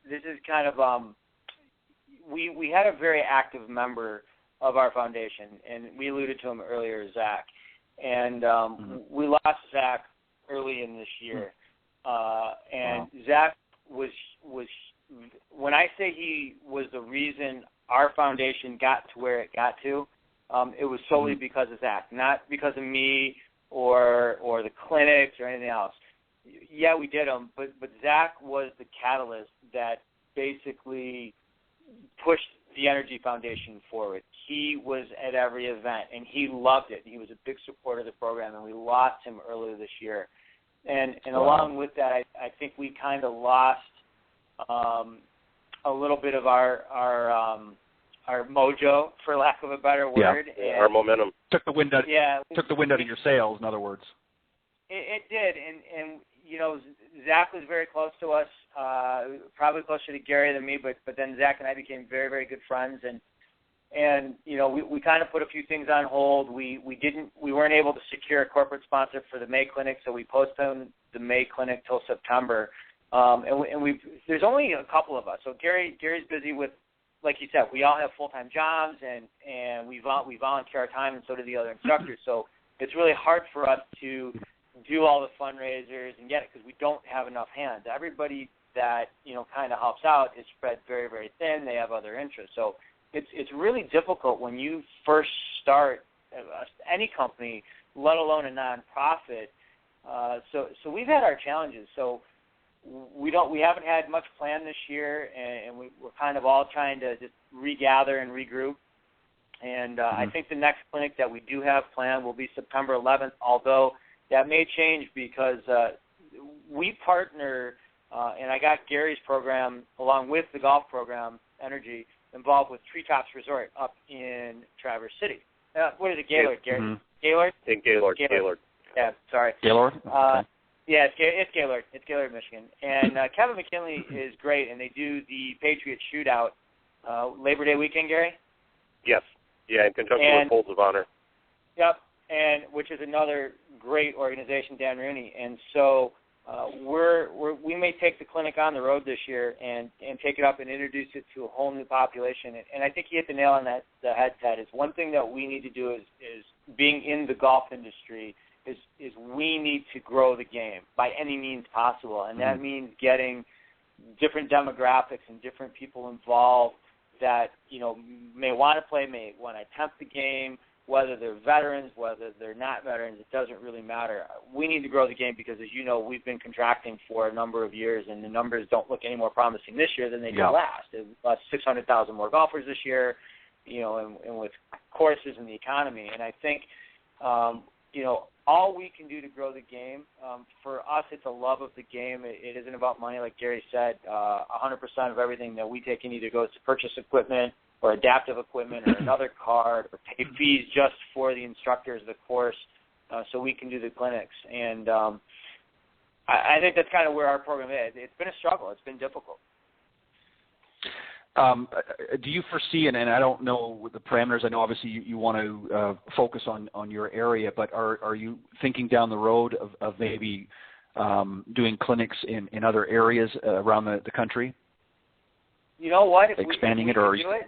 this is kind of we had a very active member of our foundation, and we alluded to him earlier, Zach, and we lost Zach early in this year, Zach was when I say he was the reason our foundation got to where it got to, it was solely because of Zach, not because of me or the clinics or anything else. Yeah, we did them, but Zach was the catalyst that basically pushed the N.R.G Foundation forward. He was at every event, and he loved it. He was a big supporter of the program, and we lost him earlier this year. And along with that, I think we kind of lost a little bit of our mojo, for lack of a better word. Yeah, our momentum. Took the wind out of your sails, in other words. It did, and Zach was very close to us, probably closer to Gary than me, but then Zach and I became very, very good friends, and we kind of put a few things on hold. We weren't able to secure a corporate sponsor for the May clinic, so we postponed the May clinic till September. There's only a couple of us, so Gary's busy with, like you said, we all have full-time jobs, and we volunteer our time, and so do the other instructors. So it's really hard for us to do all the fundraisers and get it because we don't have enough hands. Everybody that kind of helps out is spread very, very thin. They have other interests, so it's really difficult when you first start any company, let alone a nonprofit. So we've had our challenges. So we haven't had much planned this year, and we're kind of all trying to just regather and regroup. And I think the next clinic that we do have planned will be September 11th, although that may change because we partner, and I got Gary's program along with the golf program, N.R.G, involved with Treetops Resort up in Traverse City. What is it, Gaylord, Gary? Gaylord? Gaylord. Yeah, sorry. Gaylord? Okay. Yeah, it's Gaylord. It's Gaylord, Michigan. And Kevin McKinley is great, and they do the Patriot Shootout Labor Day weekend, Gary? Yes. Yeah, in conjunction with Folds of Honor. Yep, and which is another great organization, Dan Rooney. And so we may take the clinic on the road this year and take it up and introduce it to a whole new population. And I think you hit the nail on the head, Ted. It's one thing that we need to do is being in the golf industry is we need to grow the game by any means possible. And that means getting different demographics and different people involved that, may want to play, may want to attempt the game, whether they're veterans, whether they're not veterans, it doesn't really matter. We need to grow the game because, as you know, we've been contracting for a number of years, and the numbers don't look any more promising this year than they did last. It lost 600,000 more golfers this year, and with courses and the economy. And I think, all we can do to grow the game, for us, it's a love of the game. It isn't about money, like Gary said. 100% of everything that we take in either goes to purchase equipment or adaptive equipment or another card or pay fees just for the instructors of the course so we can do the clinics. And I think that's kind of where our program is. It's been a struggle. It's been difficult. Do you foresee, and I don't know the parameters, I know obviously you want to focus on your area, but are you thinking down the road of maybe doing clinics in other areas around the country? You know what? If expanding we it, or do it,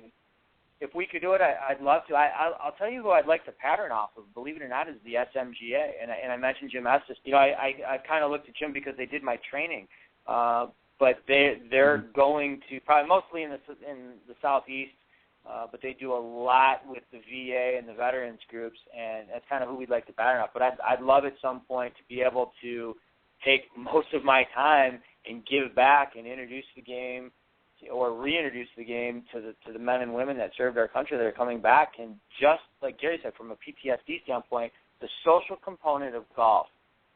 if we could do it, I'd love to. I'll tell you who I'd like to pattern off of, believe it or not, is the SMGA. And I mentioned Jim Estes. I kind of looked at Jim because they did my training. But they're going to probably mostly in the Southeast, but they do a lot with the VA and the veterans groups, and that's kind of who we'd like to pattern off. But I'd love at some point to be able to take most of my time and give back and introduce the game or reintroduce the game to the men and women that served our country that are coming back. And just like Gary said, from a PTSD standpoint, the social component of golf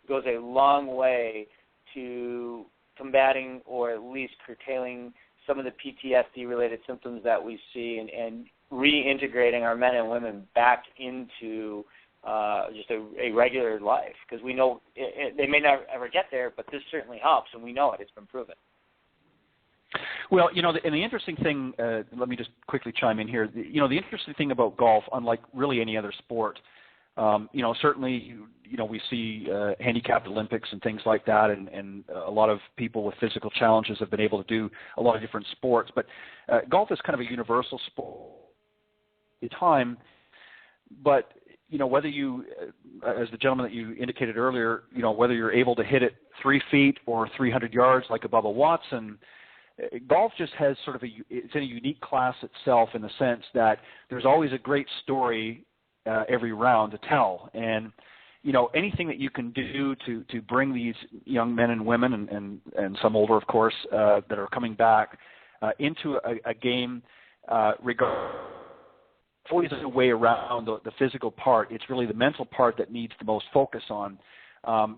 goes a long way to combating or at least curtailing some of the PTSD-related symptoms that we see and reintegrating our men and women back into just a regular life. Because we know they may never ever get there, but this certainly helps, and we know it. It's been proven. Well, and the interesting thing, let me just quickly chime in here. The interesting thing about golf, unlike really any other sport, certainly, we see handicapped Olympics and things like that, and a lot of people with physical challenges have been able to do a lot of different sports. But golf is kind of a universal sport at time. But, whether you, as the gentleman that you indicated earlier, whether you're able to hit it 3 feet or 300 yards like a Bubba Watson, golf just has it's in a unique class itself in the sense that there's always a great story every round to tell. And, anything that you can do to bring these young men and women and some older, of course, that are coming back into a game, always a way around the physical part. It's really the mental part that needs the most focus on.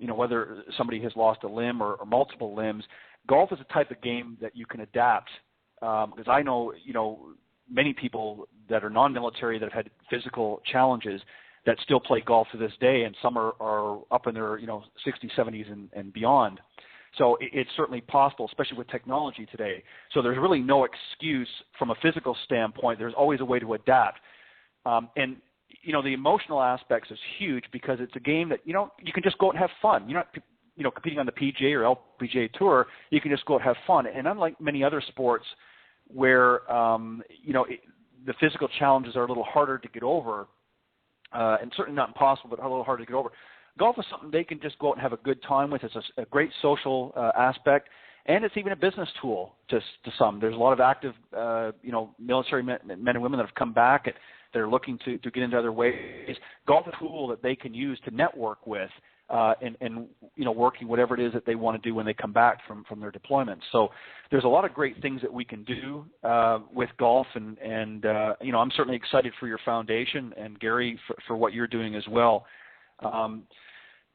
Whether somebody has lost a limb or multiple limbs, golf is a type of game that you can adapt. Because I know, many people that are non-military that have had physical challenges that still play golf to this day, and some are up in their 60s, 70s, and beyond. So it's certainly possible, especially with technology today. So there's really no excuse from a physical standpoint. There's always a way to adapt. And the emotional aspects is huge because it's a game that, you can just go out and have fun. You're not, competing on the PGA or LPGA Tour. You can just go out and have fun. And unlike many other sports where, the physical challenges are a little harder to get over, and certainly not impossible, but a little harder to get over, golf is something they can just go out and have a good time with. It's a great social aspect, and it's even a business tool to some. There's a lot of active, military men and women that have come back. They're looking to get into other ways. Golf is a tool that they can use to network with and working whatever it is that they want to do when they come back from their deployments. So there's a lot of great things that we can do with golf, and I'm certainly excited for your foundation and Gary for what you're doing as well.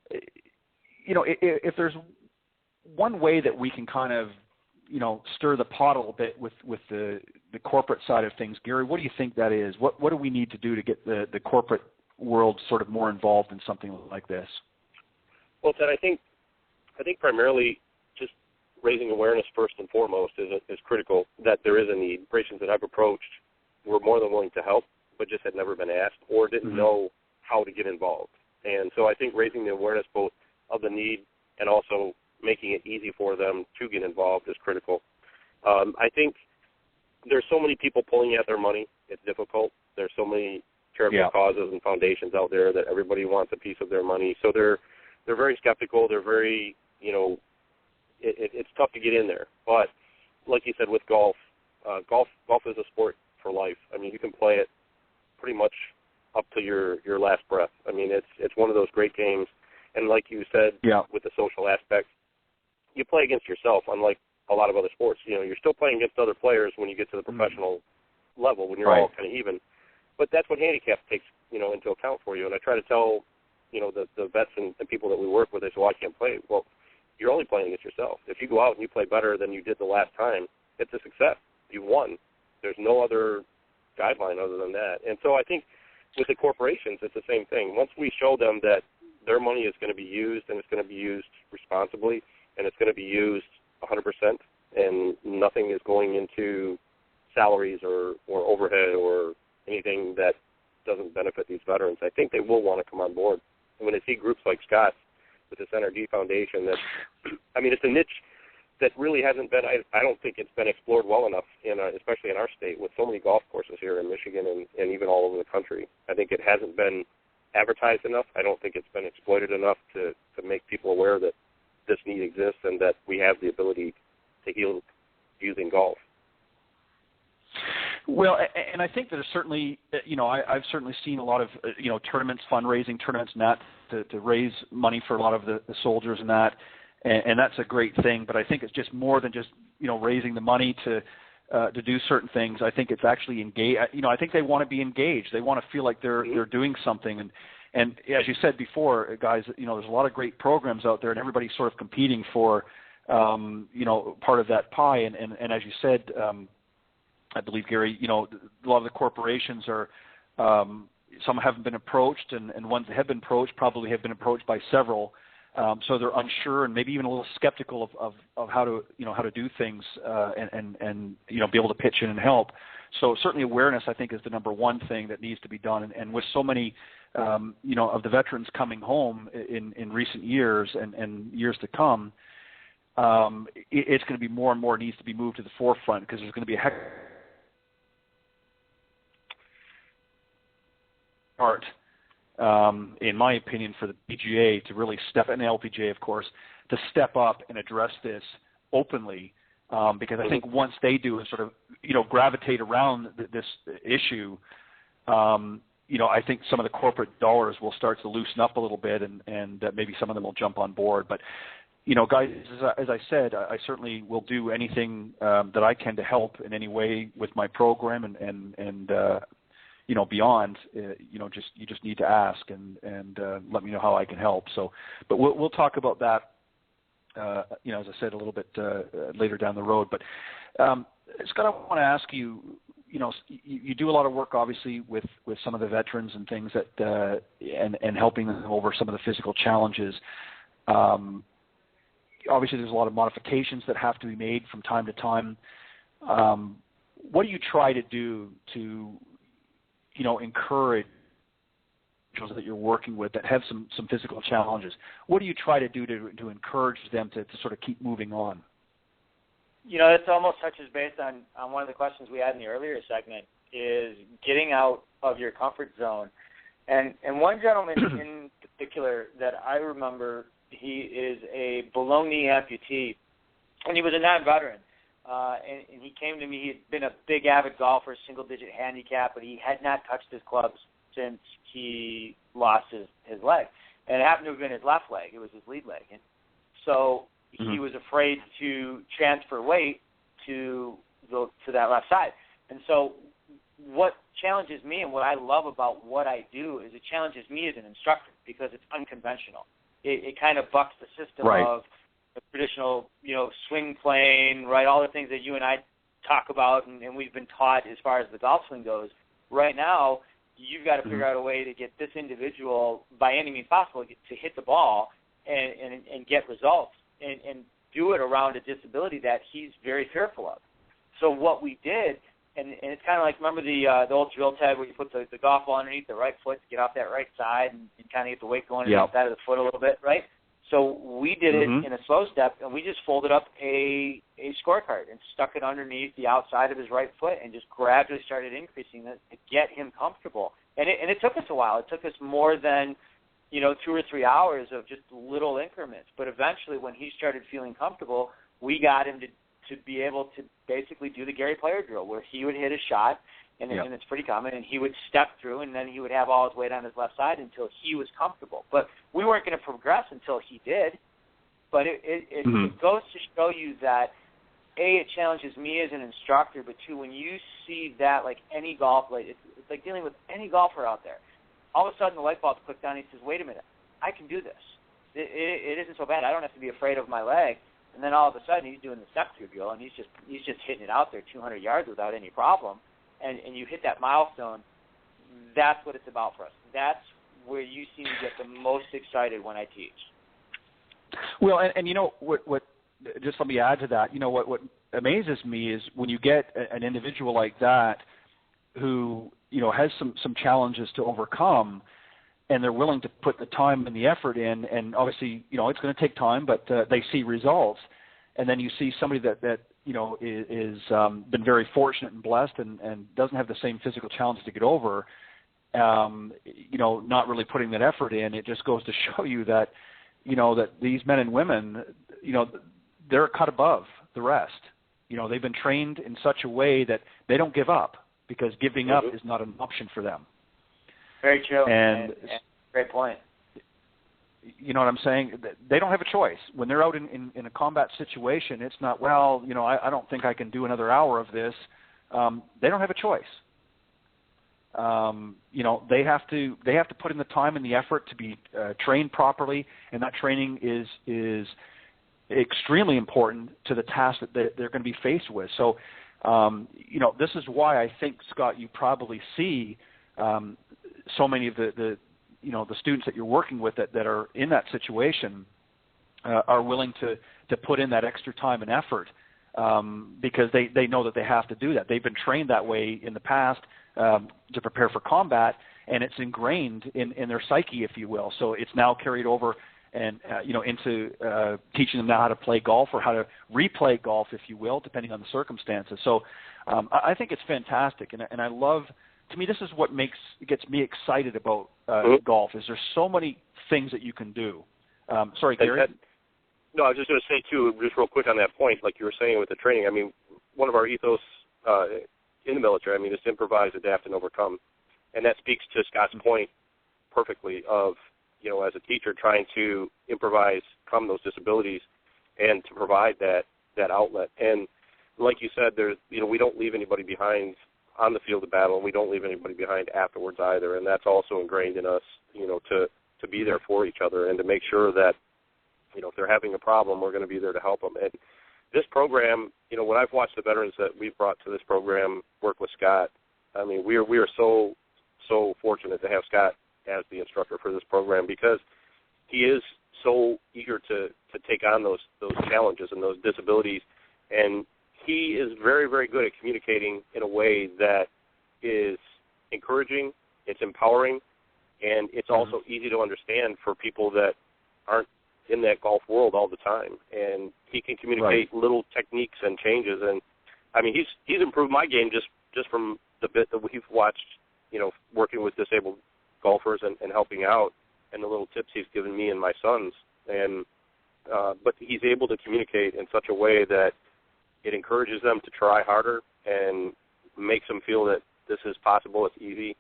If there's one way that we can kind of, stir the pot a little bit with the corporate side of things, Gary, what do you think that is? What do we need to do to get the corporate world sort of more involved in something like this? Well, Ted, I think primarily just raising awareness first and foremost is critical, that there is a need. Operations that I've approached were more than willing to help, but just had never been asked or didn't know how to get involved. And so I think raising the awareness both of the need and also making it easy for them to get involved is critical. I think there's so many people pulling at their money. It's difficult. There's so many charitable causes and foundations out there that everybody wants a piece of their money. So they're very skeptical. They're very, it's tough to get in there. But like you said with golf, golf is a sport for life. I mean, you can play it pretty much up to your last breath. I mean, it's one of those great games, and like you said, with the social aspect, you play against yourself, unlike a lot of other sports. You know, you're still playing against other players when you get to the professional level, when you're all kind of even. But that's what handicap takes, into account for you. And I try to tell, the vets and people that we work with, they say, well, I can't play. Well, you're only playing against yourself. If you go out and you play better than you did the last time, it's a success. You won. There's no other guideline other than that. And so I think with the corporations, it's the same thing. Once we show them that their money is going to be used, and it's going to be used responsibly, and it's going to be used 100%, and nothing is going into salaries or overhead or anything that doesn't benefit these veterans, I think they will want to come on board. And when they see groups like Scott with this N.R.G Foundation, that, I mean, it's a niche that really hasn't been, I don't think it's been explored well enough, especially in our state, with so many golf courses here in Michigan and even all over the country. I think it hasn't been advertised enough. I don't think it's been exploited enough to make people aware that this need exists and that we have the ability to heal using golf. Well, and I think there's certainly, I've certainly seen a lot of, tournaments, fundraising tournaments and that to raise money for a lot of the soldiers and that, and that's a great thing. But I think it's just more than just, raising the money to do certain things. I think it's actually engage. I think they want to be engaged. They want to feel like they're doing something. And as you said before, guys, there's a lot of great programs out there, and everybody's sort of competing for, part of that pie. And as you said, I believe, Gary, a lot of the corporations are, some haven't been approached, and ones that have been approached probably have been approached by several. So they're unsure and maybe even a little skeptical of how to do things and be able to pitch in and help. So certainly awareness, I think, is the number one thing that needs to be done. And with so many, of the veterans coming home in recent years and years to come, it's going to be more and more needs to be moved to the forefront, because there's going to be a heck part, in my opinion, for the PGA to really step, and the LPGA, of course, to step up and address this openly, because I think once they do and sort of, gravitate around this issue, I think some of the corporate dollars will start to loosen up a little bit, and maybe some of them will jump on board. But, guys, as I said, I certainly will do anything that I can to help in any way with my program and beyond. You just need to ask and let me know how I can help. So, but we'll talk about that, as I said, a little bit later down the road. But Scott, I want to ask you, you do a lot of work, obviously, with some of the veterans and things that and helping them over some of the physical challenges. Obviously, there's a lot of modifications that have to be made from time to time. What do you try to do to, encourage those that you're working with that have some physical challenges? What do you try to do to encourage them to sort of keep moving on? It almost touches base on one of the questions we had in the earlier segment, is getting out of your comfort zone. And one gentleman in particular that I remember, he is a below knee amputee, and he was a non-veteran. And he came to me. He had been a big avid golfer, single-digit handicap, but he had not touched his clubs since he lost his leg. And it happened to have been his left leg. It was his lead leg. And so he was afraid to transfer weight to that left side. And so what challenges me and what I love about what I do is it challenges me as an instructor, because it's unconventional. It kind of bucks the system of the traditional, swing plane, right, all the things that you and I talk about and we've been taught as far as the golf swing goes. Right now, you've got to figure out a way to get this individual, by any means possible, to hit the ball and get results and do it around a disability that he's very fearful of. So what we did, and it's kind of like, remember the old drill tag where you put the golf ball underneath the right foot to get off that right side and kind of get the weight going on the side of the foot a little bit, right? So we did it in a slow step, and we just folded up a scorecard and stuck it underneath the outside of his right foot and just gradually started increasing it to get him comfortable. And it took us a while. It took us more than 2 or 3 hours of just little increments. But eventually, when he started feeling comfortable, we got him to be able to basically do the Gary Player drill, where he would hit a shot and it's pretty common, and he would step through, and then he would have all his weight on his left side until he was comfortable. But we weren't going to progress until he did. But it goes to show you that, A, it challenges me as an instructor, but two, when you see that, like any golf, it's like dealing with any golfer out there. All of a sudden the light bulb's clicked on, and he says, wait a minute, I can do this. It isn't so bad. I don't have to be afraid of my leg. And then all of a sudden he's doing the step through drill, and he's just hitting it out there 200 yards without any problem. And you hit that milestone. That's what it's about for us. That's where you see me get the most excited when I teach. Well, and you know what just let me add to that. You know what amazes me is when you get an individual like that who, you know, has some challenges to overcome, and they're willing to put the time and the effort in, and obviously, you know, it's going to take time, but they see results. And then you see somebody that you know, is been very fortunate and blessed and doesn't have the same physical challenges to get over, you know, not really putting that effort in. It just goes to show you that, you know, that these men and women, you know, they're cut above the rest. You know, they've been trained in such a way that they don't give up, because giving up is not an option for them. Very true. And great point. You know what I'm saying? They don't have a choice. When they're out in a combat situation, it's not, well, you know, I don't think I can do another hour of this. They don't have a choice. You know, they have to put in the time and the effort to be trained properly, and that training is extremely important to the task that they're going to be faced with. So, you know, this is why I think, Scott, you probably see so many of the you know, the students that you're working with that are in that situation are willing to put in that extra time and effort because they know that they have to do that. They've been trained that way in the past to prepare for combat, and it's ingrained in their psyche, if you will. So it's now carried over and you know, into teaching them now how to play golf or how to replay golf, if you will, depending on the circumstances. So I think it's fantastic, and I love. To me, this is what gets me excited about golf. Is there's so many things that you can do. Sorry, Gary. No, I was just going to say too, just real quick on that point, like you were saying with the training. I mean, one of our ethos in the military, I mean, is to improvise, adapt, and overcome, and that speaks to Scott's point perfectly. Of, you know, as a teacher, trying to improvise, come those disabilities, and to provide that outlet. And like you said, there's, you know, we don't leave anybody behind on the field of battle, and we don't leave anybody behind afterwards either, and that's also ingrained in us, you know, to be there for each other and to make sure that, you know, if they're having a problem, we're going to be there to help them. And this program, you know, when I've watched the veterans that we've brought to this program work with Scott, I mean, we are so fortunate to have Scott as the instructor for this program, because he is so eager to take on those challenges and those disabilities, and he is very, very good at communicating in a way that is encouraging, it's empowering, and it's also easy to understand for people that aren't in that golf world all the time. And he can communicate little techniques and changes. And, I mean, he's improved my game just from the bit that we've watched, you know, working with disabled golfers and helping out, and the little tips he's given me and my sons. And but he's able to communicate in such a way that it encourages them to try harder and makes them feel that this is possible, it's easy.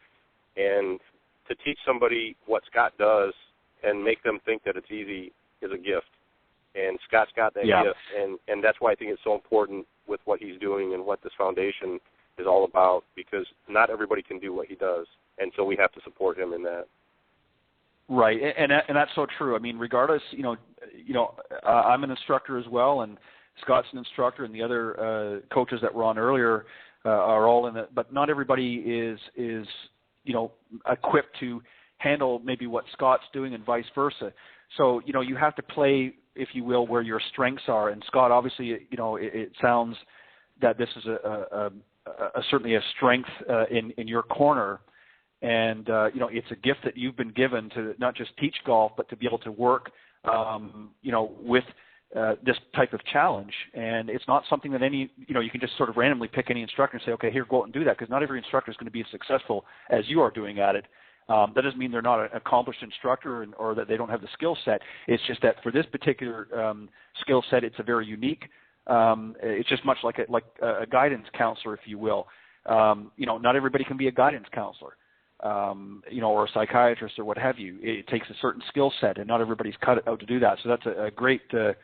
And to teach somebody what Scott does and make them think that it's easy is a gift. And Scott's got that gift, and that's why I think it's so important with what he's doing and what this foundation is all about, because not everybody can do what he does, and so we have to support him in that. Right, and that's so true. I mean, regardless, you know, I'm an instructor as well, and Scott's an instructor, and the other coaches that were on earlier are all in it. But not everybody is you know, equipped to handle maybe what Scott's doing and vice versa. So, you know, you have to play, if you will, where your strengths are. And Scott, obviously, you know, it sounds that this is certainly a strength in your corner. And, you know, it's a gift that you've been given to not just teach golf, but to be able to work, you know, with this type of challenge. And it's not something that you know, you can just sort of randomly pick any instructor and say, okay, here, go out and do that, because not every instructor is going to be as successful as you are doing at it. That doesn't mean they're not an accomplished instructor or that they don't have the skill set. It's just that for this particular skill set, it's a very unique. It's just much like a guidance counselor, if you will. not everybody can be a guidance counselor, or a psychiatrist or what have you. It takes a certain skill set, and not everybody's cut out to do that. So that's a great, a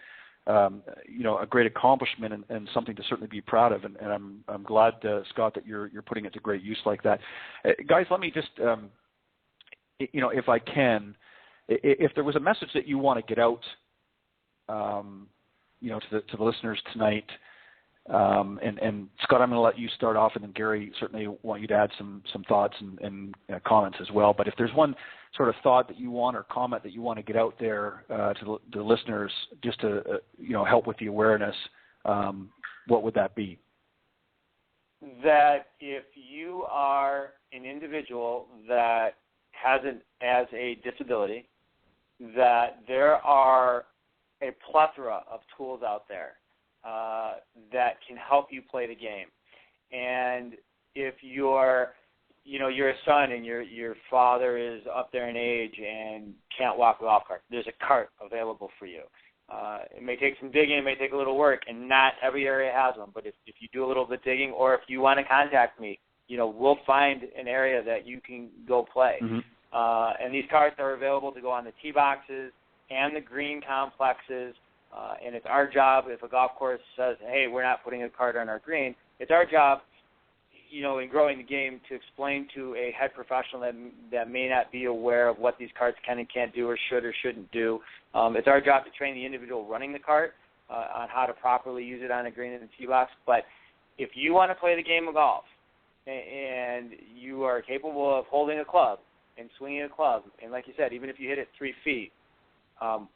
great accomplishment and something to certainly be proud of. And I'm glad, Scott, that you're putting it to great use like that. Guys, let me just, if I can, if there was a message that you want to get out, to the listeners tonight. And Scott, I'm going to let you start off, and then Gary, certainly want you to add some thoughts and comments as well. But if there's one sort of thought that you want or comment that you want to get out there to the listeners, just to help with the awareness, what would that be? That if you are an individual that has a disability, that there are a plethora of tools out there that can help you play the game. And if you're a son and your father is up there in age and can't walk a golf cart, there's a cart available for you. It may take some digging, it may take a little work, and not every area has one. But if you do a little bit digging, or if you want to contact me, we'll find an area that you can go play. Mm-hmm. And these carts are available to go on the tee boxes and the green complexes. And it's our job, if a golf course says, hey, we're not putting a cart on our green, it's our job, in growing the game, to explain to a head professional that may not be aware of what these carts can and can't do or should or shouldn't do. It's our job to train the individual running the cart on how to properly use it on a green in the tee box. But if you want to play the game of golf and you are capable of holding a club and swinging a club, and like you said, even if you hit it 3 feet,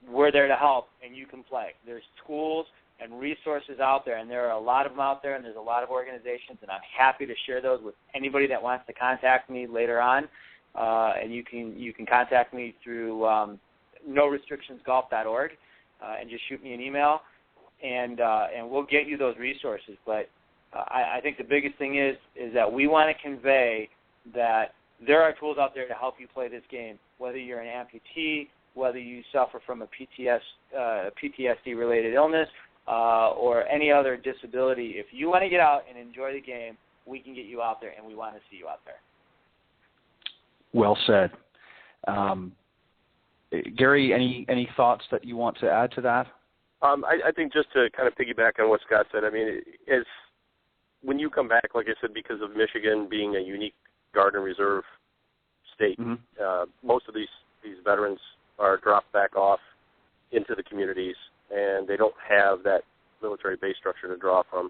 we're there to help, and you can play. There's tools and resources out there, and there are a lot of them out there, and there's a lot of organizations, and I'm happy to share those with anybody that wants to contact me later on. And you can contact me through norestrictionsgolf.org and just shoot me an email, and we'll get you those resources. But I think the biggest thing is that we want to convey that there are tools out there to help you play this game, whether you're an amputee, whether you suffer from a PTSD-related illness, or any other disability. If you want to get out and enjoy the game, we can get you out there, and we want to see you out there. Well said. Gary, any thoughts that you want to add to that? I think just to kind of piggyback on what Scott said, when you come back, like I said, because of Michigan being a unique Guard and Reserve state, mm-hmm. Most of these veterans are dropped back off into the communities, and they don't have that military base structure to draw from.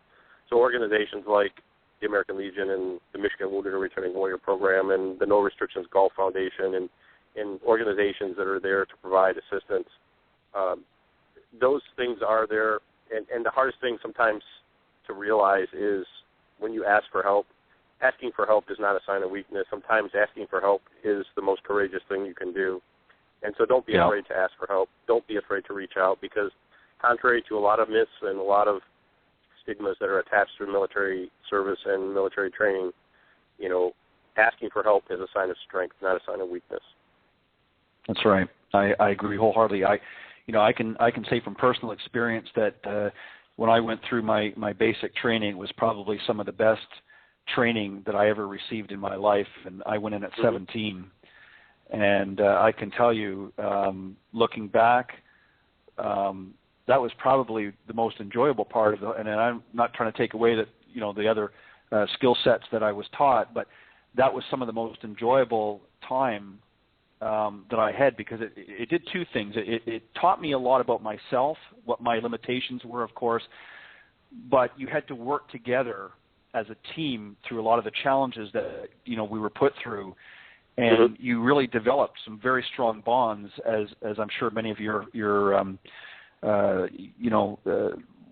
So organizations like the American Legion and the Michigan Wounded and Returning Warrior Program and the No Restrictions Golf Foundation and organizations that are there to provide assistance, those things are there. And the hardest thing sometimes to realize is when you ask for help, asking for help is not a sign of weakness. Sometimes asking for help is the most courageous thing you can do. And so don't be afraid to ask for help. Don't be afraid to reach out, because contrary to a lot of myths and a lot of stigmas that are attached to military service and military training, asking for help is a sign of strength, not a sign of weakness. That's right. I agree wholeheartedly. I can say from personal experience that when I went through my basic training, it was probably some of the best training that I ever received in my life, and I went in at 17. And I can tell you, looking back, that was probably the most enjoyable part of and I'm not trying to take away that, the other skill sets that I was taught, but that was some of the most enjoyable time that I had, because it did two things. It taught me a lot about myself, what my limitations were, of course, but you had to work together as a team through a lot of the challenges that, we were put through. And you really developed some very strong bonds, as I'm sure many of your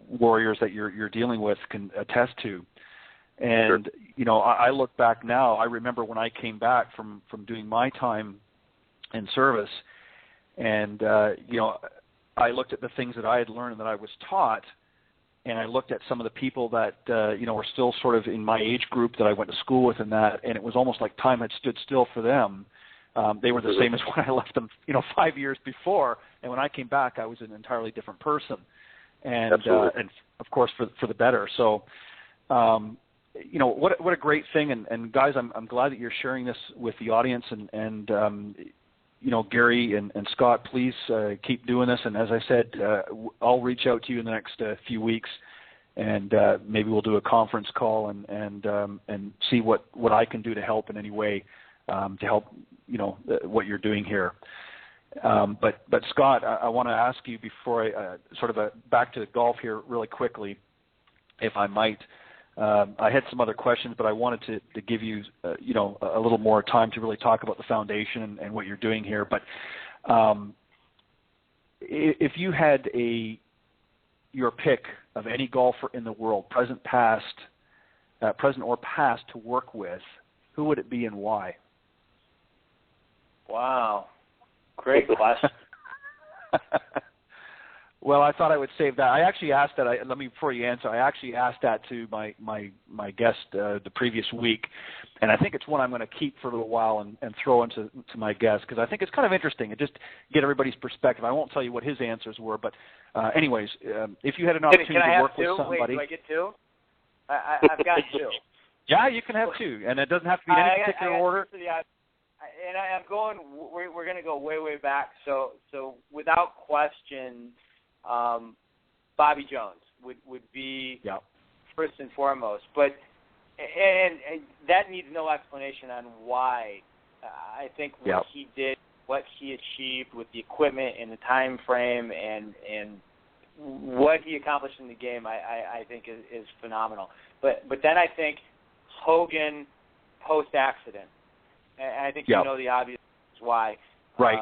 warriors that you're dealing with can attest to. And I look back now. I remember when I came back from doing my time in service, and I looked at the things that I had learned and that I was taught, and I looked at some of the people that were still sort of in my age group that I went to school with, and it was almost like time had stood still for them. They were the same as when I left them, 5 years before, and when I came back, I was an entirely different person, and of course for the better. So, what a great thing, and guys, I'm glad that you're sharing this with the audience, and Gary and Scott, please keep doing this, and as I said, I'll reach out to you in the next few weeks, and maybe we'll do a conference call and see what I can do to help in any way to help what you're doing here. But Scott, I want to ask you before I back to golf here really quickly, if I might. I had some other questions, but I wanted to give you, a little more time to really talk about the foundation and what you're doing here. But if you had your pick of any golfer in the world, present or past, to work with, who would it be and why? Wow, great question. Well, I thought I would save that. I actually asked that. Before you answer, I actually asked that to my guest the previous week, and I think it's one I'm going to keep for a little while and throw into my guest, because I think it's kind of interesting and just get everybody's perspective. I won't tell you what his answers were, but anyways, if you had an opportunity to work with somebody. Wait, do I get two? I've got two. Yeah, you can have two, and it doesn't have to be in any particular order. And I'm going. We're going to go way back. So without question, Bobby Jones would be first and foremost. But and that needs no explanation on why. I think what he did, what he achieved with the equipment and the time frame, and what he accomplished in the game, I think is phenomenal. But then I think Hogan post accident. And I think you know the obvious why. Right.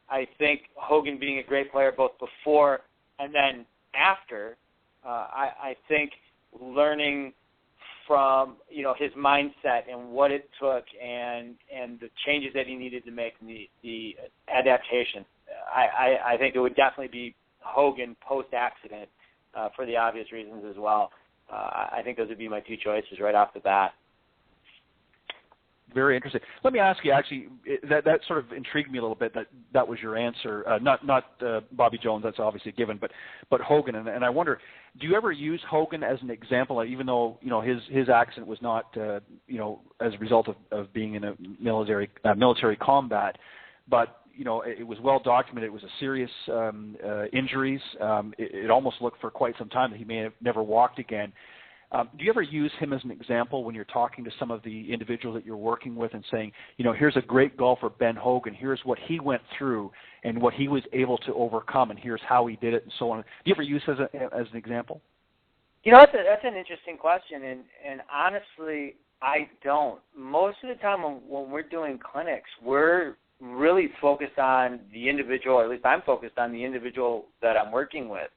I think Hogan being a great player both before and then after. I think learning from his mindset and what it took and the changes that he needed to make, and the adaptation. I think it would definitely be Hogan post accident for the obvious reasons as well. I think those would be my two choices right off the bat. Very interesting. Let me ask you, actually, that sort of intrigued me a little bit, that was your answer. Not Bobby Jones, that's obviously a given, but Hogan. And I wonder, do you ever use Hogan as an example, even though, his accident was not, as a result of being in a military combat, but, it was well documented. It was a serious injuries. It almost looked for quite some time that he may have never walked again. Do you ever use him as an example when you're talking to some of the individuals that you're working with and saying, here's a great golfer, Ben Hogan, here's what he went through and what he was able to overcome, and here's how he did it, and so on. Do you ever use as an example? That's an interesting question, and honestly, I don't. Most of the time when we're doing clinics, we're really focused on the individual, or at least I'm focused on the individual that I'm working with.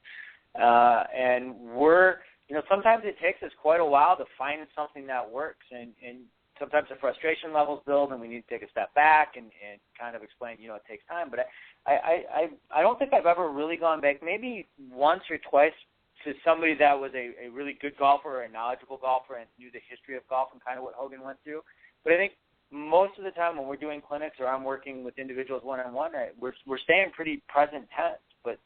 And we're sometimes it takes us quite a while to find something that works, and sometimes the frustration levels build, and we need to take a step back and kind of explain, it takes time. But I don't think I've ever really gone back, maybe once or twice, to somebody that was a really good golfer or a knowledgeable golfer and knew the history of golf and kind of what Hogan went through. But I think most of the time when we're doing clinics or I'm working with individuals one-on-one, we're staying pretty present tense. But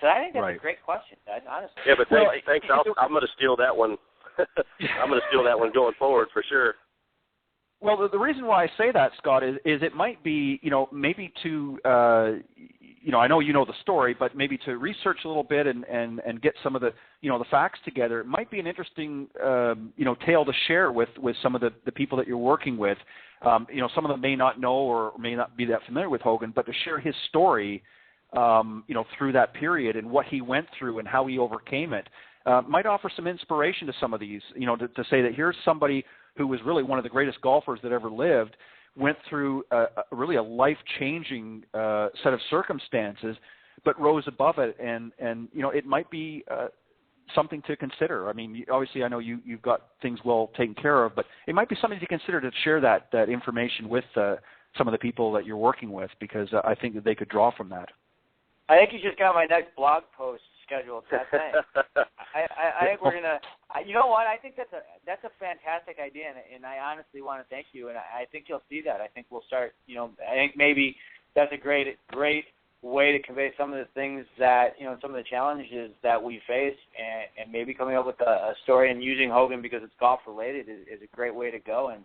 so I think that's a great question, honestly. Yeah, but thanks. I'm going to steal that one. I'm going to steal that one going forward for sure. Well, the reason why I say that, Scott, is it might be, maybe to, I know you know the story, but maybe to research a little bit and get some of the, the facts together. It might be an interesting, tale to share with some of the people that you're working with. Some of them may not know or may not be that familiar with Hogan, but to share his story, through that period and what he went through and how he overcame it, might offer some inspiration to some of these, to say that here's somebody who was really one of the greatest golfers that ever lived, went through really a life-changing set of circumstances, but rose above it. And it might be something to consider. I mean, obviously I know you've got things well taken care of, but it might be something to consider to share that information with some of the people that you're working with, because I think that they could draw from that. I think you just got my next blog post scheduled. I think we're gonna. You know what? I think that's a fantastic idea, and I honestly want to thank you. And I think you'll see that. I think we'll start. I think maybe that's a great way to convey some of the things that, some of the challenges that we face, and maybe coming up with a story and using Hogan because it's golf related is a great way to go. And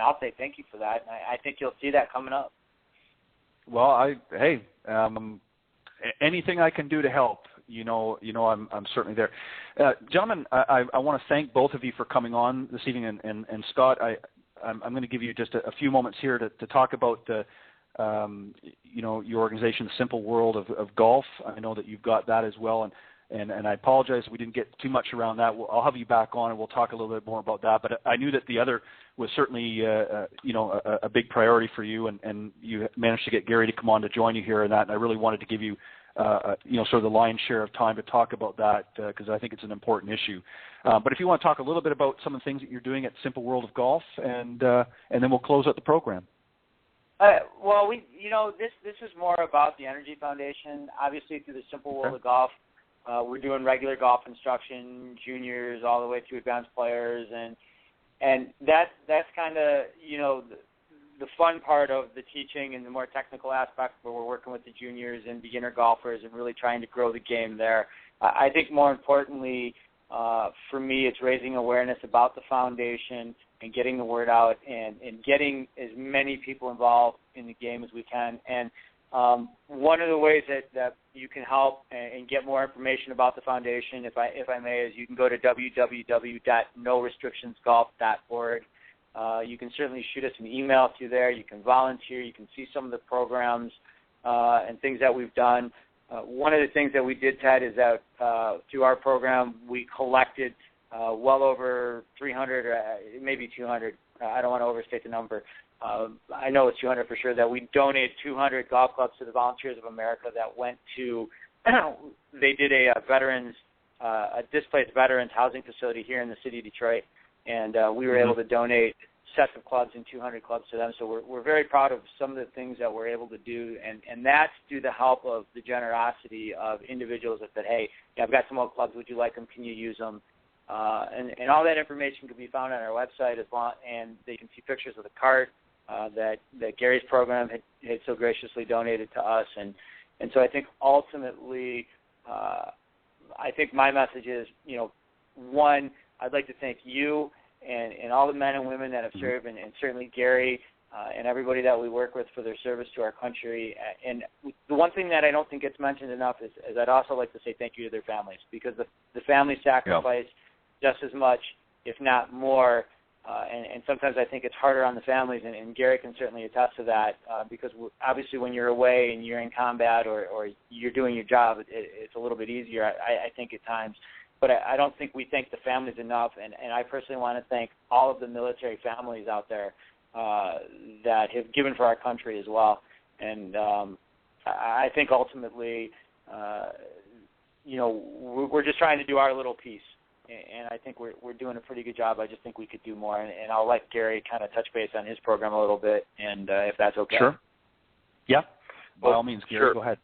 I'll say thank you for that. And I think you'll see that coming up. Well, anything I can do to help, I'm certainly there. Gentlemen, I want to thank both of you for coming on this evening, and Scott, I'm going to give you just a few moments here to talk about your organization, The Simple World of Golf. I know that you've got that as well, and I apologize we didn't get too much around that. I'll have you back on, and we'll talk a little bit more about that. But I knew that the other was certainly a big priority for you, and you managed to get Gary to come on to join you here in that. And I really wanted to give you sort of the lion's share of time to talk about that because I think it's an important issue. But if you want to talk a little bit about some of the things that you're doing at Simple World of Golf, and then we'll close out the program. Well, this is more about the N.R.G Foundation. Obviously, through the Simple World of Golf, we're doing regular golf instruction, juniors all the way to advanced players, and that's kind of the fun part of the teaching and the more technical aspect where we're working with the juniors and beginner golfers and really trying to grow the game there. I think more importantly, for me, it's raising awareness about the foundation and getting the word out and getting as many people involved in the game as we can. And one of the ways that you can help and get more information about the foundation, if I may, is you can go to www.norestrictionsgolf.org. You can certainly shoot us an email through there. You can volunteer. You can see some of the programs and things that we've done. One of the things that we did, Ted, is that through our program, we collected well over 300, maybe 200. I don't want to overstate the number. I know it's 200 for sure, that we donated 200 golf clubs to the Volunteers of America that went to, they did a displaced veterans housing facility here in the city of Detroit, and we were able to donate sets of clubs and 200 clubs to them. So we're very proud of some of the things that we're able to do, and that's through the help of the generosity of individuals that said, hey, I've got some old clubs, would you like them, can you use them? And all that information can be found on our website and they can see pictures of the cart that Gary's program had so graciously donated to us. And so I think ultimately, I think my message is, one, I'd like to thank you and all the men and women that have served, and certainly Gary and everybody that we work with for their service to our country. And the one thing that I don't think gets mentioned enough is I'd also like to say thank you to their families, because the family sacrifice just as much, if not more, and sometimes I think it's harder on the families, and Gary can certainly attest to that, because obviously when you're away and you're in combat or you're doing your job, it's a little bit easier, I think, at times. But I don't think we thank the families enough, and I personally want to thank all of the military families out there that have given for our country as well. And I think ultimately, we're just trying to do our little piece. And I think we're doing a pretty good job. I just think we could do more. And I'll let Gary kind of touch base on his program a little bit, and if that's okay. Sure. Yeah. By all means, Gary, sure. Go ahead.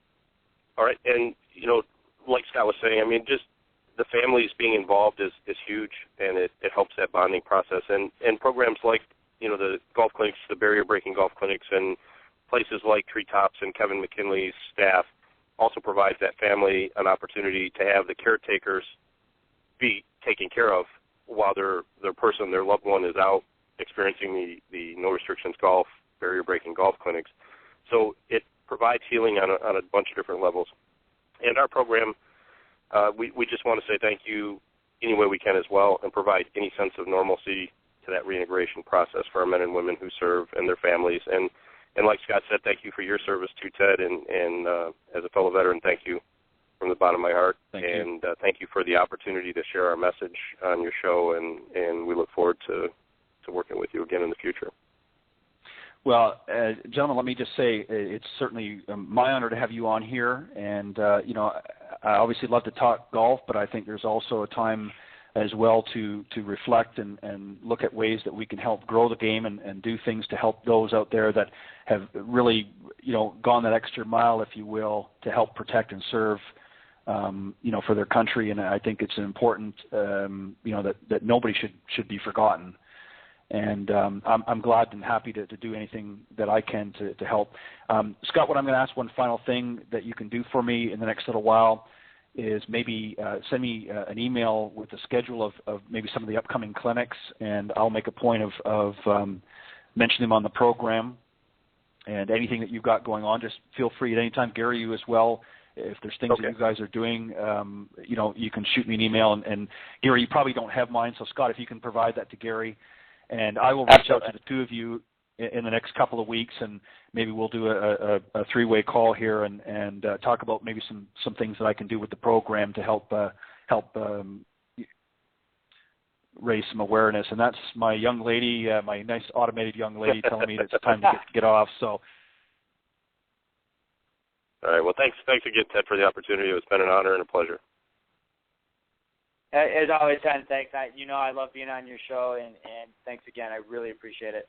All right. And, like Scott was saying, just the families being involved is huge, and it helps that bonding process. And programs like, the golf clinics, the barrier-breaking golf clinics, and places like Treetops and Kevin McKinley's staff also provides that family an opportunity to have the caretakers be taken care of while their person, their loved one, is out experiencing the no restrictions golf, barrier breaking golf clinics. So it provides healing on a bunch of different levels. And our program, we just want to say thank you any way we can as well, and provide any sense of normalcy to that reintegration process for our men and women who serve and their families. And like Scott said, thank you for your service too, Ted, and as a fellow veteran, thank you from the bottom of my heart. Thank you for the opportunity to share our message on your show, and we look forward to working with you again in the future. Well, gentlemen, let me just say it's certainly my honor to have you on here, and I obviously love to talk golf, but I think there's also a time as well to reflect and look at ways that we can help grow the game and do things to help those out there that have really, gone that extra mile, if you will, to help protect and serve for their country. And I think it's important, that nobody should be forgotten. And I'm glad and happy to do anything that I can to help. Scott, what I'm going to ask, one final thing that you can do for me in the next little while is maybe send me an email with the schedule of maybe some of the upcoming clinics, and I'll make a point of mentioning them on the program. And anything that you've got going on, just feel free at any time. Gary, you as well. If there's things that you guys are doing, you can shoot me an email. And Gary, you probably don't have mine, so Scott, if you can provide that to Gary. And I will reach out to the two of you in the next couple of weeks, and maybe we'll do a three-way call here and talk about maybe some things that I can do with the program to help raise some awareness. And that's my young lady, my nice automated young lady, telling me that it's time to get off. So. All right. Well, thanks again, Ted, for the opportunity. It's been an honor and a pleasure. As always, Ted, thanks. I love being on your show, and thanks again. I really appreciate it.